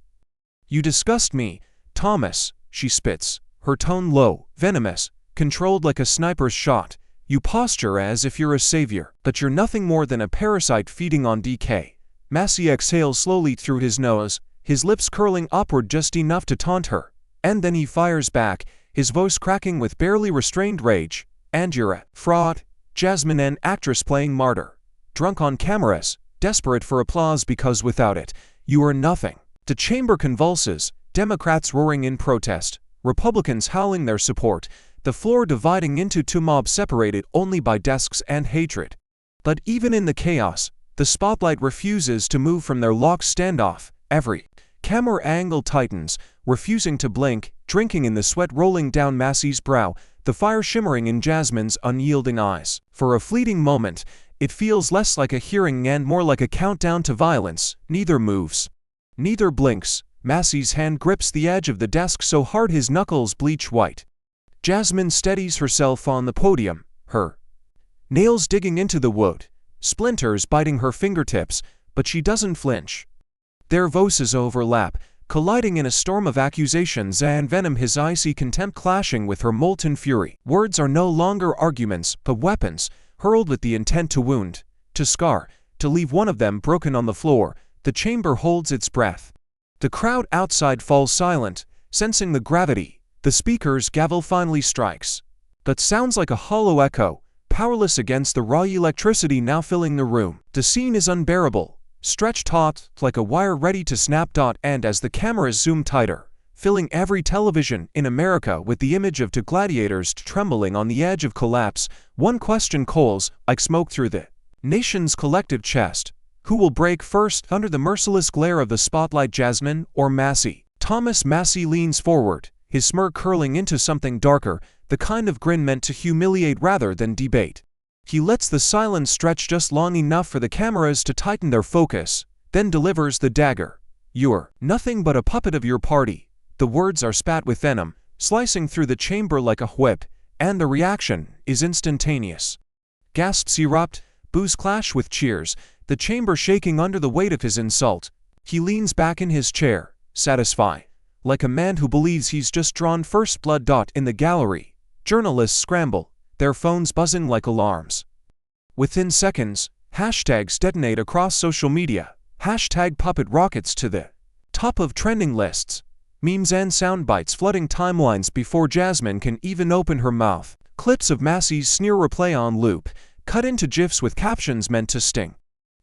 "You disgust me, Thomas," she spits, her tone low, venomous, controlled like a sniper's shot. "You posture as if you're a savior, but you're nothing more than a parasite feeding on decay." Massie exhales slowly through his nose, his lips curling upward just enough to taunt her. And then he fires back, his voice cracking with barely restrained rage. "And you're a fraud, Jasmine, an actress playing martyr. Drunk on cameras, desperate for applause because without it, you are nothing." The chamber convulses, Democrats roaring in protest, Republicans howling their support, the floor dividing into two mobs separated only by desks and hatred. But even in the chaos, the spotlight refuses to move from their locked standoff. Every camera angle tightens, refusing to blink, drinking in the sweat rolling down Massie's brow, the fire shimmering in Jasmine's unyielding eyes. For a fleeting moment, it feels less like a hearing and more like a countdown to violence. Neither moves. Neither blinks. Massie's hand grips the edge of the desk so hard his knuckles bleach white. Jasmine steadies herself on the podium, her nails digging into the wood, splinters biting her fingertips, but she doesn't flinch. Their voices overlap, colliding in a storm of accusations and venom, his icy contempt clashing with her molten fury. Words are no longer arguments, but weapons, hurled with the intent to wound, to scar, to leave one of them broken on the floor. The chamber holds its breath. The crowd outside falls silent, sensing the gravity. The speaker's gavel finally strikes, but sounds like a hollow echo, powerless against the raw electricity now filling the room. The scene is unbearable, stretched taut like a wire ready to snap. And as the cameras zoom tighter, filling every television in America with the image of two gladiators trembling on the edge of collapse, one question coals like smoke through the nation's collective chest. Who will break first under the merciless glare of the spotlight, Jasmine or Massie? Thomas. Massie leans forward, his smirk curling into something darker, the kind of grin meant to humiliate rather than debate. He lets the silence stretch just long enough for the cameras to tighten their focus, then delivers the dagger. "You're nothing but a puppet of your party." The words are spat with venom, slicing through the chamber like a whip, and the reaction is instantaneous. Gasps erupt, boos clash with cheers, the chamber shaking under the weight of his insult. He leans back in his chair, satisfied, like a man who believes he's just drawn first blood. In the gallery, journalists scramble, their phones buzzing like alarms. Within seconds, hashtags detonate across social media. Hashtag puppet rockets to the top of trending lists. Memes and sound bites flooding timelines before Jasmine can even open her mouth. Clips of Massie's sneer replay on loop, cut into GIFs with captions meant to sting.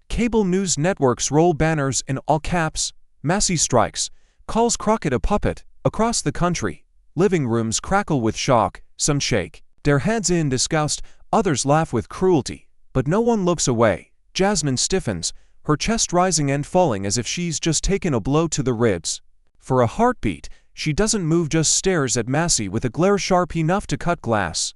Cable news networks roll banners in all caps. Massie strikes, calls Crockett a puppet. Across the country, living rooms crackle with shock, some shake their heads in disgust, others laugh with cruelty. But no one looks away. Jasmine stiffens, her chest rising and falling as if she's just taken a blow to the ribs. For a heartbeat, she doesn't move, just stares at Massie with a glare sharp enough to cut glass.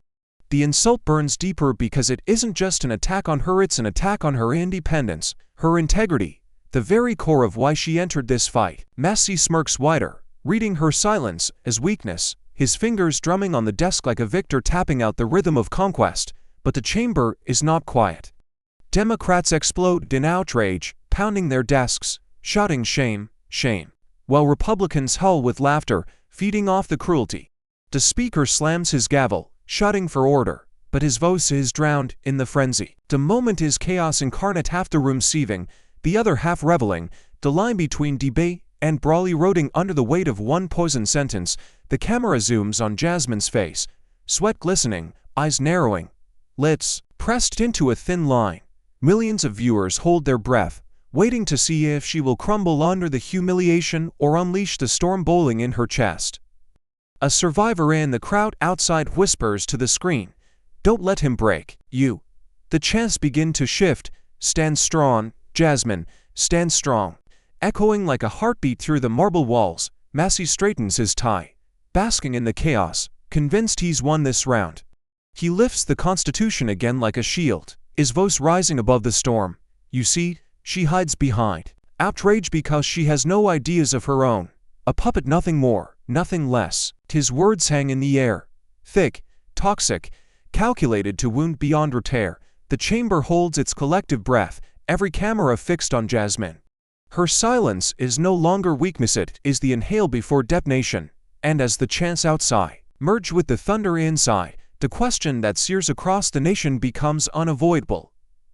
The insult burns deeper because it isn't just an attack on her, it's an attack on her independence, her integrity, the very core of why she entered this fight. Massie smirks wider, reading her silence as weakness, his fingers drumming on the desk like a victor tapping out the rhythm of conquest. But the chamber is not quiet. Democrats explode in outrage, pounding their desks, shouting shame, shame, while Republicans howl with laughter, feeding off the cruelty. The speaker slams his gavel, shouting for order, but his voice is drowned in the frenzy. The moment is chaos incarnate, half the room seething, the other half reveling, the line between debate and brawl eroding under the weight of one poisoned sentence. The camera zooms on Jasmine's face, sweat glistening, eyes narrowing, lips pressed into a thin line. Millions of viewers hold their breath, waiting to see if she will crumble under the humiliation or unleash the storm boiling in her chest. A survivor in the crowd outside whispers to the screen, "Don't let him break you." The chants begin to shift. "Stand strong, Jasmine, stand strong." Echoing like a heartbeat through the marble walls, Massie straightens his tie, basking in the chaos, convinced he's won this round. He lifts the Constitution again like a shield, his voice rising above the storm. You see, she hides behind outrage because she has no ideas of her own. A puppet, nothing more, nothing less. His words hang in the air, thick, toxic, calculated to wound beyond repair. The chamber holds its collective breath, every camera fixed on Jasmine. Her silence is no longer weakness, it is the inhale before detonation. And as the chants outside merge with the thunder inside, the question that sears across the nation becomes unavoidable.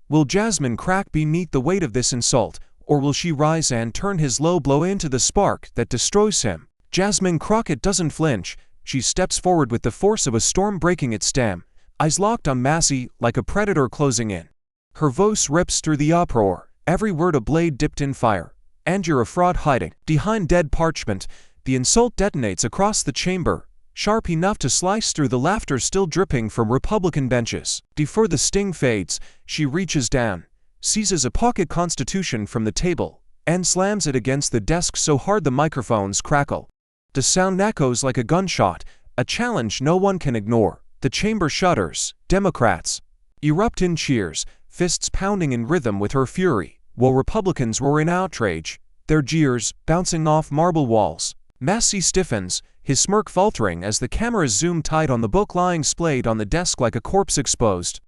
Will Jasmine crack beneath the weight of this insult, or will she rise and turn his low blow into the spark that destroys him? Jasmine Crockett doesn't flinch. She steps forward with the force of a storm breaking its stem, eyes locked on Massie like a predator closing in. Her voice rips through the uproar, every word a blade dipped in fire. "And you're a fraud hiding behind dead parchment." The insult detonates across the chamber, sharp enough to slice through the laughter still dripping from Republican benches. Before the sting fades, she reaches down, seizes a pocket Constitution from the table, and slams it against the desk so hard the microphones crackle. The sound echoes like a gunshot, a challenge no one can ignore. The chamber shudders. Democrats erupt in cheers, fists pounding in rhythm with her fury, while Republicans roar in outrage, their jeers bouncing off marble walls. Massie stiffens, his smirk faltering as the cameras zoom tight on the book lying splayed on the desk like a corpse exposed.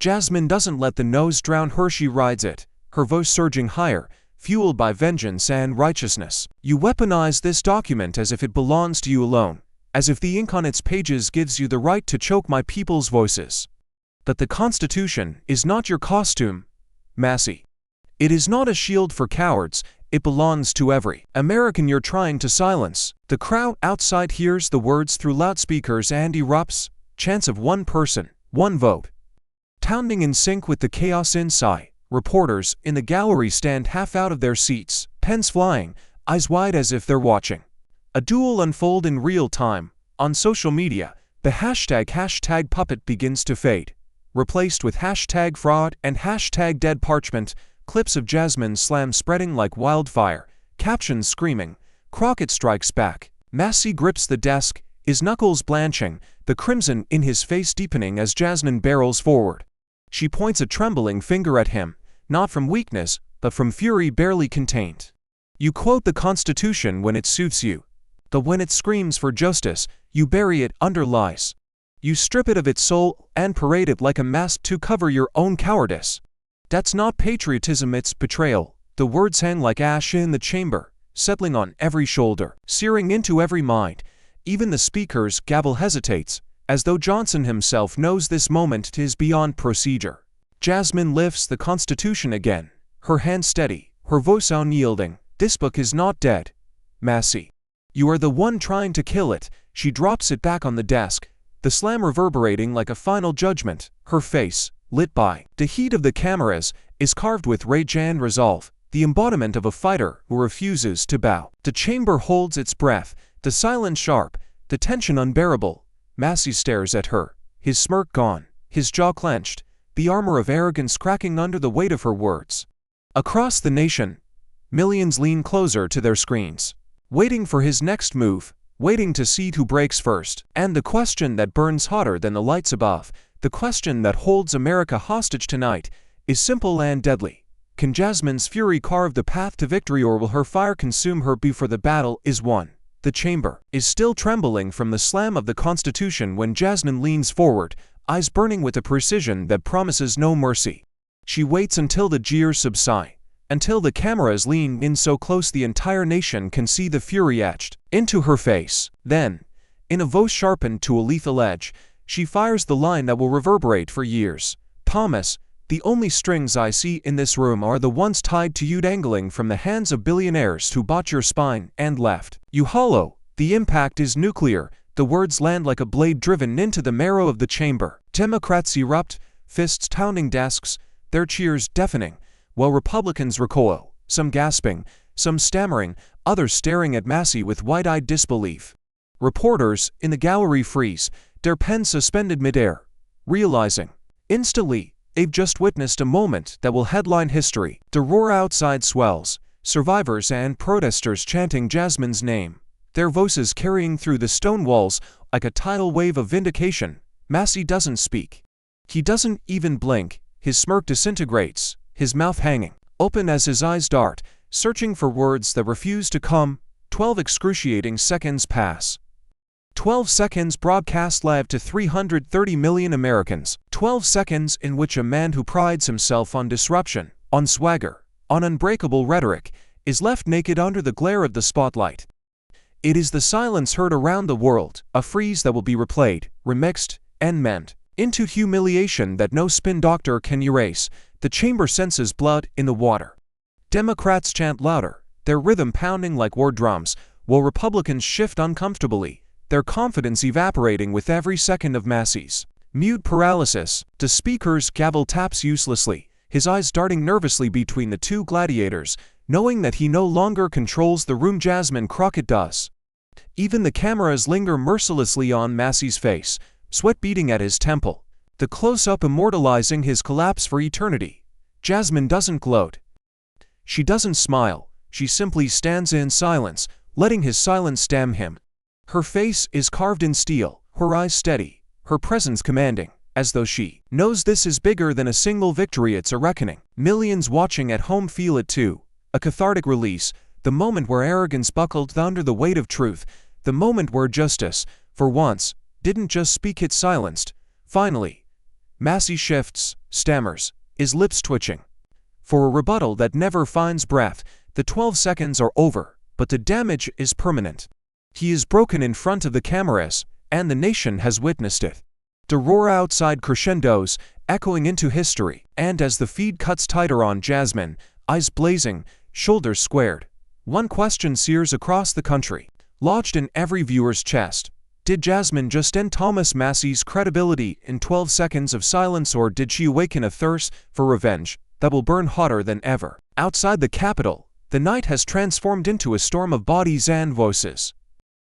Jasmine doesn't let the nose drown her, she rides it, her voice surging higher, fueled by vengeance and righteousness. You weaponize this document as if it belongs to you alone, as if the ink on its pages gives you the right to choke my people's voices. But the Constitution is not your costume, Massie. It is not a shield for cowards, it belongs to every American you're trying to silence. The crowd outside hears the words through loudspeakers and erupts, chants of one person, one vote. Pounding in sync with the chaos inside, reporters in the gallery stand half out of their seats, pens flying, eyes wide as if they're watching a duel unfold in real time. On social media, the hashtag puppet begins to fade, replaced with hashtag fraud and hashtag dead parchment. Clips of Jasmine's slam spreading like wildfire, captions screaming, "Crockett strikes back." Massie grips the desk, his knuckles blanching, the crimson in his face deepening as Jasmine barrels forward. She points a trembling finger at him, not from weakness, but from fury barely contained. You quote the Constitution when it suits you, but when it screams for justice, you bury it under lies. You strip it of its soul and parade it like a mask to cover your own cowardice. That's not patriotism, it's betrayal. The words hang like ash in the chamber, settling on every shoulder, searing into every mind. Even the speaker's gavel hesitates, as though Johnson himself knows this moment is beyond procedure. Jasmine lifts the Constitution again, her hand steady, her voice unyielding. "This book is not dead, Massie. You are the one trying to kill it." She drops it back on the desk, the slam reverberating like a final judgment. Her face, lit by the heat of the cameras, is carved with rage and resolve. the embodiment of a fighter who refuses to bow. The chamber holds its breath, the silence sharp, the tension unbearable. Massie stares at her, his smirk gone, his jaw clenched, the armor of arrogance cracking under the weight of her words. Across the nation, millions lean closer to their screens, waiting for his next move, waiting to see who breaks first. And the question that burns hotter than the lights above, the question that holds America hostage tonight, is simple and deadly. Can Jasmine's fury carve the path to victory, or will her fire consume her before the battle is won? The chamber is still trembling from the slam of the Constitution when Jasmine leans forward, eyes burning with a precision that promises no mercy. She waits until the jeers subside, until the cameras lean in so close the entire nation can see the fury etched into her face. Then, in a voice sharpened to a lethal edge, she fires the line that will reverberate for years. Thomas, the only strings I see in this room are the ones tied to you, dangling from the hands of billionaires who bought your spine and left you hollow. The impact is nuclear. The words land like a blade driven into the marrow of the chamber. Democrats erupt, fists pounding desks, their cheers deafening, while Republicans recoil, some gasping, some stammering, others staring at Massie with wide-eyed disbelief. Reporters in the gallery freeze, their pens suspended midair, realizing instantly they've just witnessed a moment that will headline history. The roar outside swells, survivors and protesters chanting Jasmine's name, their voices carrying through the stone walls like a tidal wave of vindication. Massie doesn't speak. He doesn't even blink. His smirk disintegrates, his mouth hanging open as his eyes dart, searching for words that refuse to come. 12 excruciating seconds pass. 12 seconds broadcast live to 330 million Americans. 12 seconds in which a man who prides himself on disruption, on swagger, on unbreakable rhetoric, is left naked under the glare of the spotlight. It is the silence heard around the world, a freeze that will be replayed, remixed, and meant into humiliation that no spin doctor can erase. The chamber senses blood in the water. Democrats chant louder, their rhythm pounding like war drums, while Republicans shift uncomfortably, their confidence evaporating with every second of Massie's mute paralysis. The speaker's gavel taps uselessly, his eyes darting nervously between the two gladiators, knowing that he no longer controls the room. Jasmine Crockett does. Even the cameras linger mercilessly on Massie's face, sweat beating at his temple, the close-up immortalizing his collapse for eternity. Jasmine doesn't gloat. She doesn't smile. She simply stands in silence, letting his silence damn him. Her face is carved in steel, her eyes steady, her presence commanding, as though she knows this is bigger than a single victory. It's a reckoning. Millions watching at home feel it too. A cathartic release, the moment where arrogance buckled under the weight of truth, the moment where justice, for once, didn't just speak, it silenced. Finally, Massie shifts, stammers, his lips twitching. For a rebuttal that never finds breath. The 12 seconds are over, but the damage is permanent. He is broken in front of the cameras, and the nation has witnessed it. The roar outside crescendos, echoing into history, and as the feed cuts tighter on Jasmine, eyes blazing, shoulders squared, one question sears across the country, lodged in every viewer's chest. Did Jasmine just end Thomas Massie's credibility in 12 seconds of silence, or did she awaken a thirst for revenge that will burn hotter than ever? Outside the Capitol, the night has transformed into a storm of bodies and voices.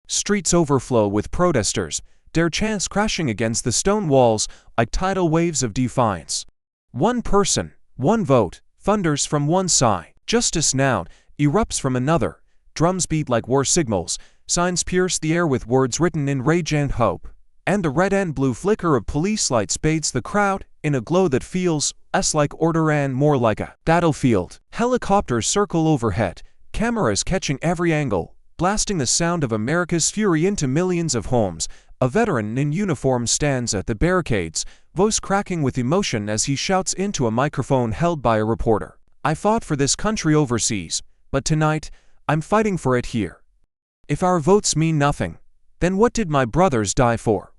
Streets overflow with protesters, their chants crashing against the stone walls like tidal waves of defiance. One person, one vote, thunders from one side. Justice now erupts from another. Drums beat like war signals, signs pierce the air with words written in rage and hope. And the red and blue flicker of police lights bathes the crowd in a glow that feels less like order and more like a battlefield. Helicopters circle overhead, cameras catching every angle, blasting the sound of America's fury into millions of homes. A veteran in uniform stands at the barricades, voice cracking with emotion as he shouts into a microphone held by a reporter. I fought for this country overseas, but tonight, I'm fighting for it here. If our votes mean nothing, then what did my brothers die for?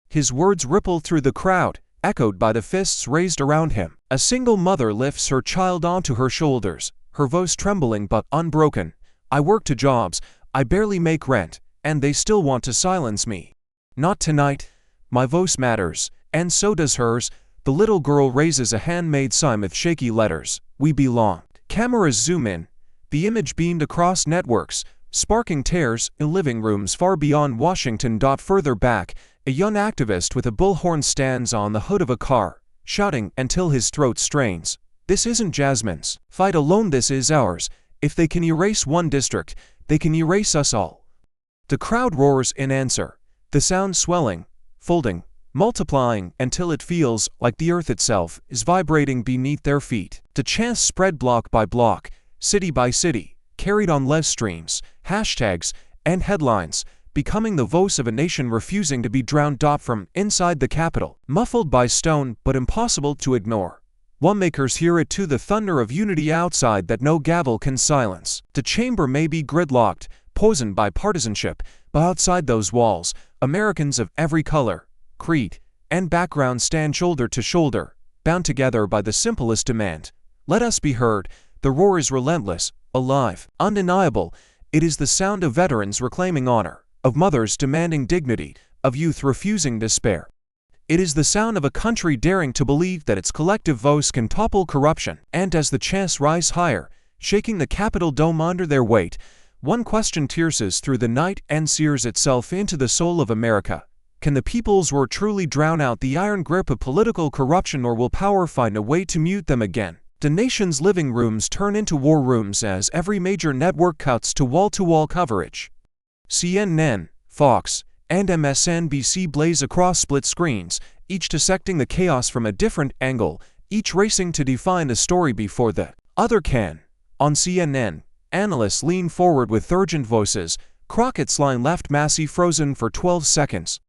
His words ripple through the crowd, echoed by the fists raised around him. A single mother lifts her child onto her shoulders, her voice trembling but unbroken. I work 2 jobs, I barely make rent, and they still want to silence me. Not tonight. My voice matters, and so does hers. The little girl raises a handmade sign with shaky letters. We belong. Cameras zoom in. The image beamed across networks, sparking tears in living rooms far beyond Washington. Further back, a young activist with a bullhorn stands on the hood of a car, shouting until his throat strains. This isn't Jasmine's fight alone, this is ours. If they can erase one district, they can erase us all. The crowd roars in answer, the sound swelling, folding, multiplying until it feels like the earth itself is vibrating beneath their feet. The chants spread block by block, city by city, carried on live streams, hashtags, and headlines, becoming the voice of a nation refusing to be drowned. From inside the Capitol, muffled by stone but impossible to ignore, lawmakers hear it too, the thunder of unity outside that no gavel can silence. The chamber may be gridlocked, poisoned by partisanship, but outside those walls, Americans of every color, creed, and background stand shoulder to shoulder, bound together by the simplest demand. Let us be heard. The roar is relentless, alive, undeniable. It is the sound of veterans reclaiming honor, of mothers demanding dignity, of youth refusing despair. It is the sound of a country daring to believe that its collective voice can topple corruption. And as the chants rise higher, shaking the Capitol dome under their weight, one question pierces through the night and sears itself into the soul of America. Can the people's roar truly drown out the iron grip of political corruption, or will power find a way to mute them again? The nation's living rooms turn into war rooms as every major network cuts to wall-to-wall coverage. CNN, Fox, and MSNBC blaze across split screens, each dissecting the chaos from a different angle, each racing to define the story before the other can. On CNN, analysts lean forward with urgent voices. Crockett's line left Massie frozen for 12 seconds.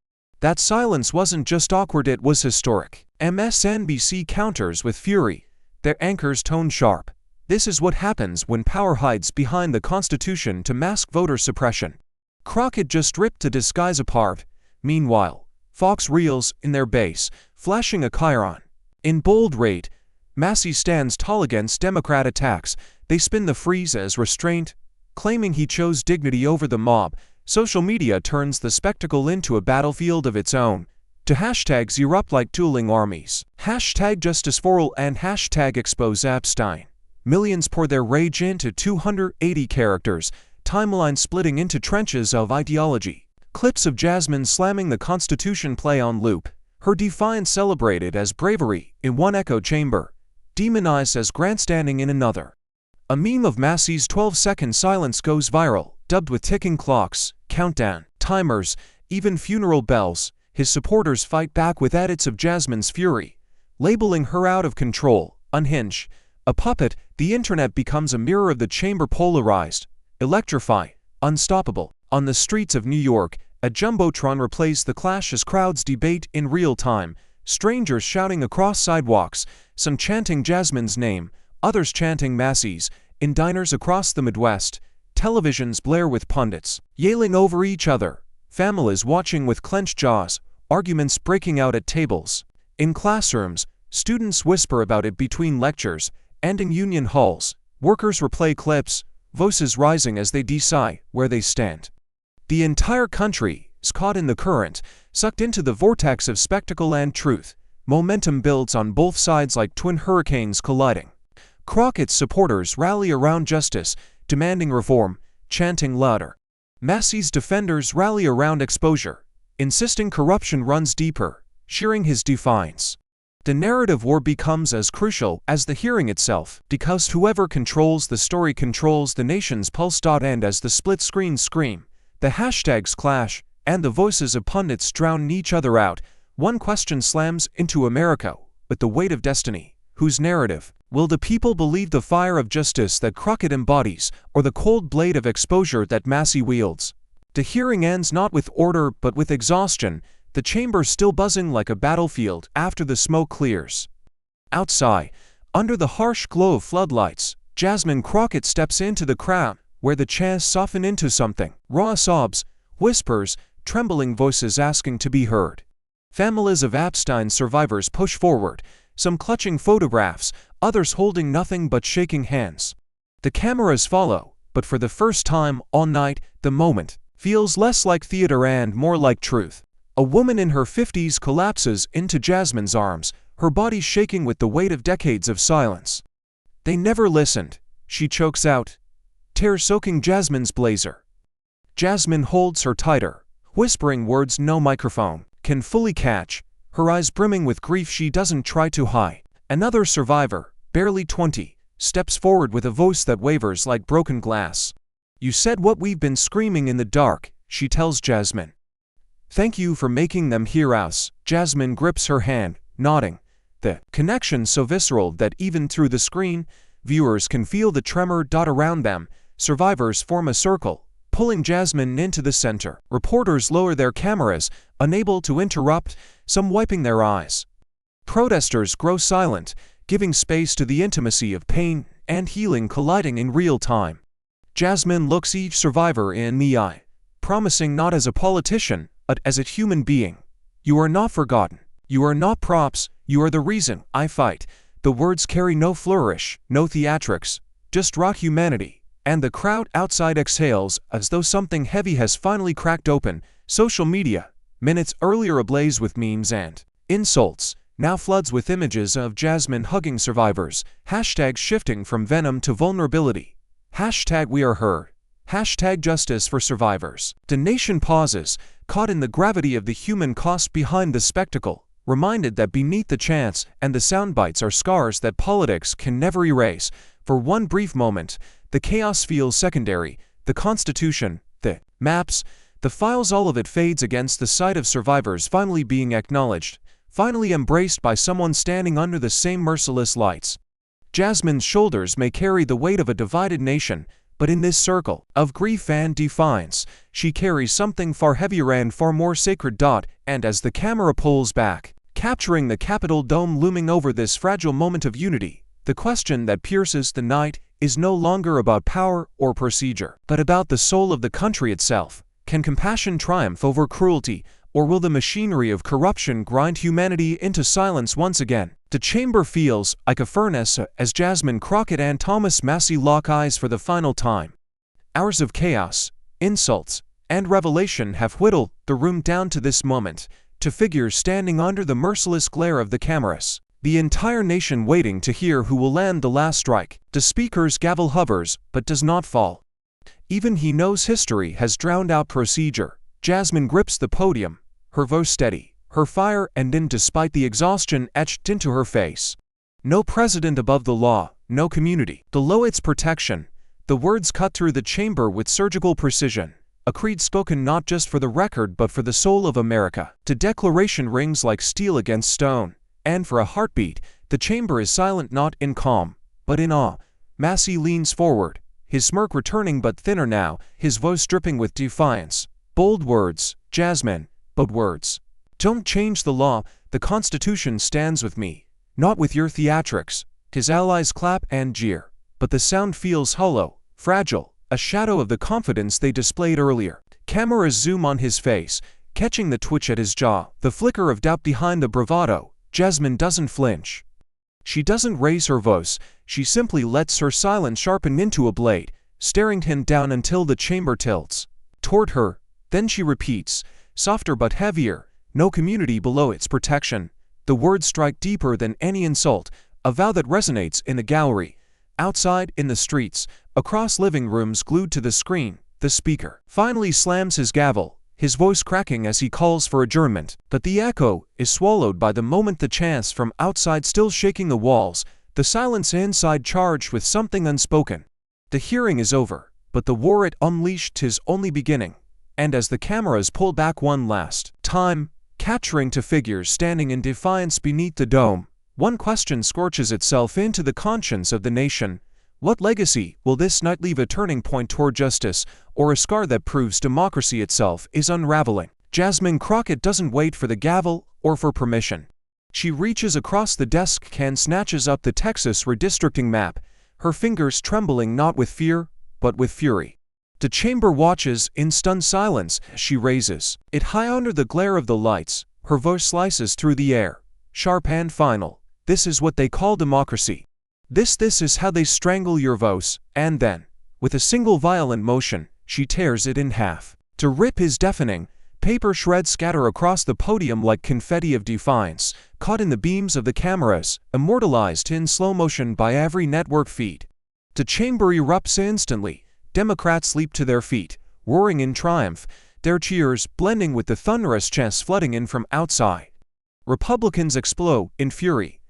That silence wasn't just awkward, it was historic. MSNBC counters with fury, their anchors tone sharp. This is what happens when power hides behind the Constitution to mask voter suppression. Crockett just ripped to disguise a part. Meanwhile, Fox reels in their base, flashing a chyron. In bold rate, Massie stands tall against Democrat attacks. They spin the freeze as restraint, claiming he chose dignity over the mob. Social media turns the spectacle into a battlefield of its own. To hashtags erupt like dueling armies. Hashtag Justice for All and hashtag Expose Epstein. Millions pour their rage into 280 characters, timeline splitting into trenches of ideology. Clips of Jasmine slamming the Constitution play on loop, her defiance celebrated as bravery in one echo chamber, demonized as grandstanding in another. A meme of Massie's 12-second silence goes viral, dubbed with ticking clocks, countdown, timers, even funeral bells. His supporters fight back with edits of Jasmine's fury, labeling her out of control, unhinged, a puppet. The internet becomes a mirror of the chamber, polarized, electrify, unstoppable. On the streets of New York, a jumbotron replays the clash as crowds debate in real time, strangers shouting across sidewalks, some chanting Jasmine's name, others chanting Massie's. In diners across the Midwest, televisions blare with pundits yelling over each other, families watching with clenched jaws, arguments breaking out at tables. In classrooms, students whisper about it between lectures, and in union halls, workers replay clips, voices rising as they decide where they stand. The entire country is caught in the current, sucked into the vortex of spectacle and truth. Momentum builds on both sides like twin hurricanes colliding. Crockett's supporters rally around justice, demanding reform, chanting louder. Massie's defenders rally around exposure, insisting corruption runs deeper, shearing his defiance. The narrative war becomes as crucial as the hearing itself, because whoever controls the story controls the nation's pulse. And as the split screens scream, the hashtags clash, and the voices of pundits drown each other out, one question slams into America with the weight of destiny. Whose narrative? Will the people believe the fire of justice that Crockett embodies, or the cold blade of exposure that Massie wields? The hearing ends not with order but with exhaustion, the chamber still buzzing like a battlefield after the smoke clears. Outside, under the harsh glow of floodlights, Jasmine Crockett steps into the crowd, where the chants soften into something. Raw sobs, whispers, trembling voices asking to be heard. Families of Epstein survivors push forward, some clutching photographs, others holding nothing but shaking hands. The cameras follow, but for the first time all night, the moment feels less like theater and more like truth. A woman in her 50s collapses into Jasmine's arms, her body shaking with the weight of decades of silence. They never listened, she chokes out, tear-soaking Jasmine's blazer. Jasmine holds her tighter, whispering words no microphone can fully catch, her eyes brimming with grief she doesn't try to hide. Another survivor, barely 20, steps forward with a voice that wavers like broken glass. "You said what we've been screaming in the dark," she tells Jasmine. "Thank you for making them hear us." Jasmine grips her hand, nodding, the connection so visceral that even through the screen, viewers can feel the tremor dot around them. Survivors form a circle, pulling Jasmine into the center. Reporters lower their cameras, unable to interrupt, some wiping their eyes. Protesters grow silent, giving space to the intimacy of pain and healing colliding in real time. Jasmine looks each survivor in the eye, promising not as a politician, but as a human being. "You are not forgotten. You are not props. You are the reason I fight." The words carry no flourish, no theatrics, just raw humanity. And the crowd outside exhales as though something heavy has finally cracked open. Social media, minutes earlier ablaze with memes and insults, now floods with images of Jasmine hugging survivors, hashtags shifting from venom to vulnerability. Hashtag we are heard. Hashtag justice for survivors. The nation pauses, caught in the gravity of the human cost behind the spectacle, reminded that beneath the chants and the soundbites are scars that politics can never erase. For one brief moment, the chaos feels secondary. The Constitution, the maps, the files, all of it fades against the sight of survivors finally being acknowledged, finally embraced by someone standing under the same merciless lights. Jasmine's shoulders may carry the weight of a divided nation, but in this circle of grief and defiance, she carries something far heavier and far more sacred. And as the camera pulls back, capturing the Capitol dome looming over this fragile moment of unity, the question that pierces the night is no longer about power or procedure, but about the soul of the country itself. Can compassion triumph over cruelty, or will the machinery of corruption grind humanity into silence once again? The chamber feels like a furnace as Jasmine Crockett and Thomas Massie lock eyes for the final time. Hours of chaos, insults, and revelation have whittled the room down to this moment, to figures standing under the merciless glare of the cameras. The entire nation waiting to hear who will land the last strike. The speaker's gavel hovers, but does not fall. Even he knows history has drowned out procedure. Jasmine grips the podium, her voice steady, her fire and in despite the exhaustion etched into her face. No president above the law, no community below its protection. The words cut through the chamber with surgical precision. A creed spoken not just for the record but for the soul of America. The declaration rings like steel against stone. And for a heartbeat, the chamber is silent, not in calm, but in awe. Massie leans forward, his smirk returning but thinner now, his voice dripping with defiance. Bold words, Jasmine, but words. Don't change the law, the Constitution stands with me, not with your theatrics. His allies clap and jeer, but the sound feels hollow, fragile, a shadow of the confidence they displayed earlier. Cameras zoom on his face, catching the twitch at his jaw, the flicker of doubt behind the bravado. Jasmine doesn't flinch. She doesn't raise her voice, she simply lets her silence sharpen into a blade, staring him down until the chamber tilts toward her. Then she repeats, softer but heavier, no community below its protection. The words strike deeper than any insult, a vow that resonates in the gallery, outside, in the streets, across living rooms glued to the screen. The speaker finally slams his gavel, his voice cracking as he calls for adjournment, but the echo is swallowed by the moment, the chants from outside still shaking the walls, the silence inside charged with something unspoken. The hearing is over, but the war it unleashed is only beginning. And as the cameras pull back one last time, capturing two figures standing in defiance beneath the dome, one question scorches itself into the conscience of the nation. What legacy will this night leave? A turning point toward justice, or a scar that proves democracy itself is unraveling? Jasmine Crockett doesn't wait for the gavel or for permission. She reaches across the desk and snatches up the Texas redistricting map, her fingers trembling not with fear, but with fury. The chamber watches in stunned silence as she raises it high under the glare of the lights. Her voice slices through the air, sharp and final. This is what they call democracy. This is how they strangle your voice. And then, with a single violent motion, she tears it in half. To rip is deafening. Paper shreds scatter across the podium like confetti of defiance, caught in the beams of the cameras, immortalized in slow motion by every network feed. The chamber erupts instantly. Democrats leap to their feet, roaring in triumph, their cheers blending with the thunderous chants flooding in from outside. Republicans explode in fury,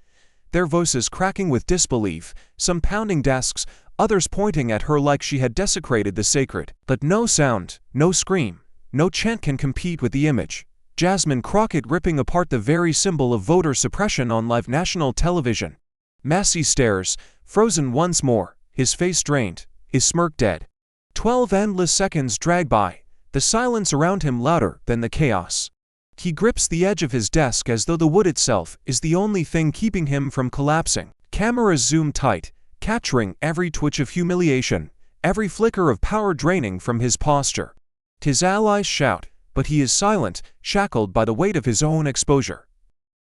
their voices cracking with disbelief, some pounding desks, others pointing at her like she had desecrated the sacred. But no sound, no scream, no chant can compete with the image. Jasmine Crockett ripping apart the very symbol of voter suppression on live national television. Massie stares, frozen once more, his face drained, his smirk dead. 12 endless seconds drag by, the silence around him louder than the chaos. He grips the edge of his desk as though the wood itself is the only thing keeping him from collapsing. Cameras zoom tight, capturing every twitch of humiliation, every flicker of power draining from his posture. His allies shout, but he is silent, shackled by the weight of his own exposure.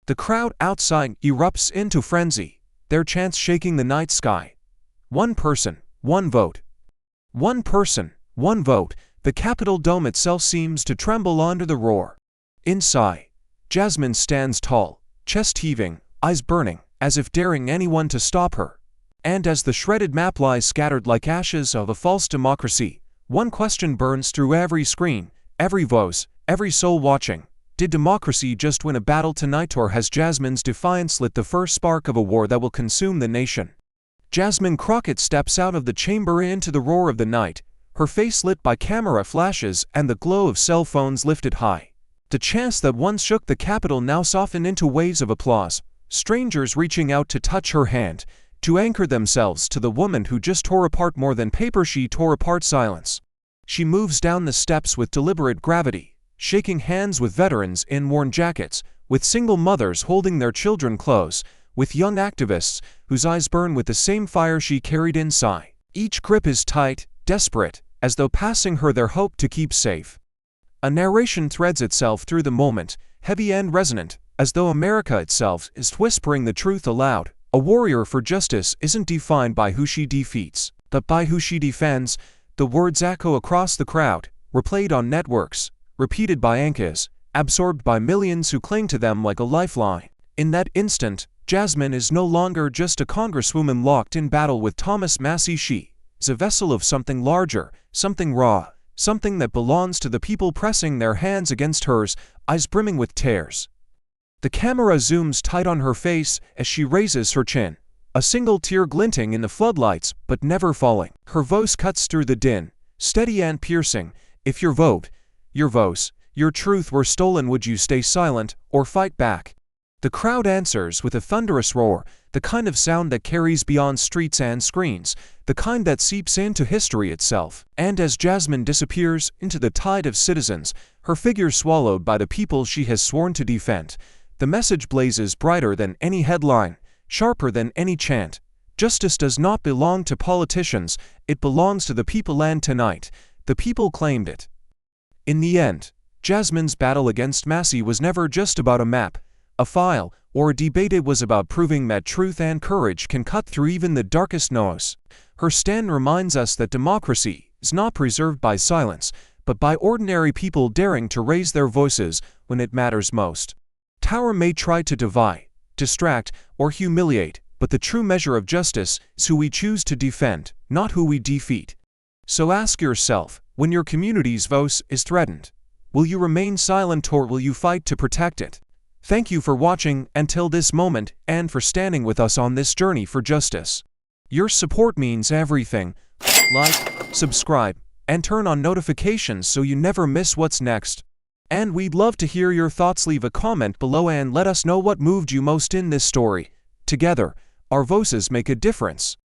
The crowd outside erupts into frenzy, their chants shaking the night sky. One person, one vote. One person, one vote. The Capitol dome itself seems to tremble under the roar. Inside, Jasmine stands tall, chest heaving, eyes burning, as if daring anyone to stop her. And as the shredded map lies scattered like ashes of a false democracy, one question burns through every screen, every voice, every soul watching. Did democracy just win a battle tonight, or has Jasmine's defiance lit the first spark of a war that will consume the nation? Jasmine Crockett steps out of the chamber into the roar of the night, her face lit by camera flashes and the glow of cell phones lifted high. The chants that once shook the Capitol now soften into waves of applause, strangers reaching out to touch her hand, to anchor themselves to the woman who just tore apart more than paper. She tore apart silence. She moves down the steps with deliberate gravity, shaking hands with veterans in worn jackets, with single mothers holding their children close, with young activists whose eyes burn with the same fire she carried inside. Each grip is tight, desperate, as though passing her their hope to keep safe. A narration threads itself through the moment, heavy and resonant, as though America itself is whispering the truth aloud. A warrior for justice isn't defined by who she defeats, but by who she defends. The words echo across the crowd, replayed on networks, repeated by anchors, absorbed by millions who cling to them like a lifeline. In that instant, Jasmine is no longer just a congresswoman locked in battle with Thomas Massie. She is a vessel of something larger, something raw, something that belongs to the people pressing their hands against hers, eyes brimming with tears. The camera zooms tight on her face as she raises her chin, a single tear glinting in the floodlights but never falling. Her voice cuts through the din, steady and piercing. If your vote, your voice, your truth were stolen, would you stay silent or fight back? The crowd answers with a thunderous roar, the kind of sound that carries beyond streets and screens, the kind that seeps into history itself. And as Jasmine disappears into the tide of citizens, her figure swallowed by the people she has sworn to defend, the message blazes brighter than any headline, sharper than any chant. Justice does not belong to politicians, it belongs to the people, and tonight, the people claimed it. In the end, Jasmine's battle against Massie was never just about a map, a file, or a debate. It was about proving that truth and courage can cut through even the darkest noise. Her stand reminds us that democracy is not preserved by silence, but by ordinary people daring to raise their voices when it matters most. Power may try to divide, distract, or humiliate, but the true measure of justice is who we choose to defend, not who we defeat. So ask yourself, when your community's voice is threatened, will you remain silent or will you fight to protect it? Thank you for watching until this moment and for standing with us on this journey for justice. Your support means everything. Like, subscribe, and turn on notifications so you never miss what's next. And we'd love to hear your thoughts. Leave a comment below and let us know what moved you most in this story. Together, our voices make a difference.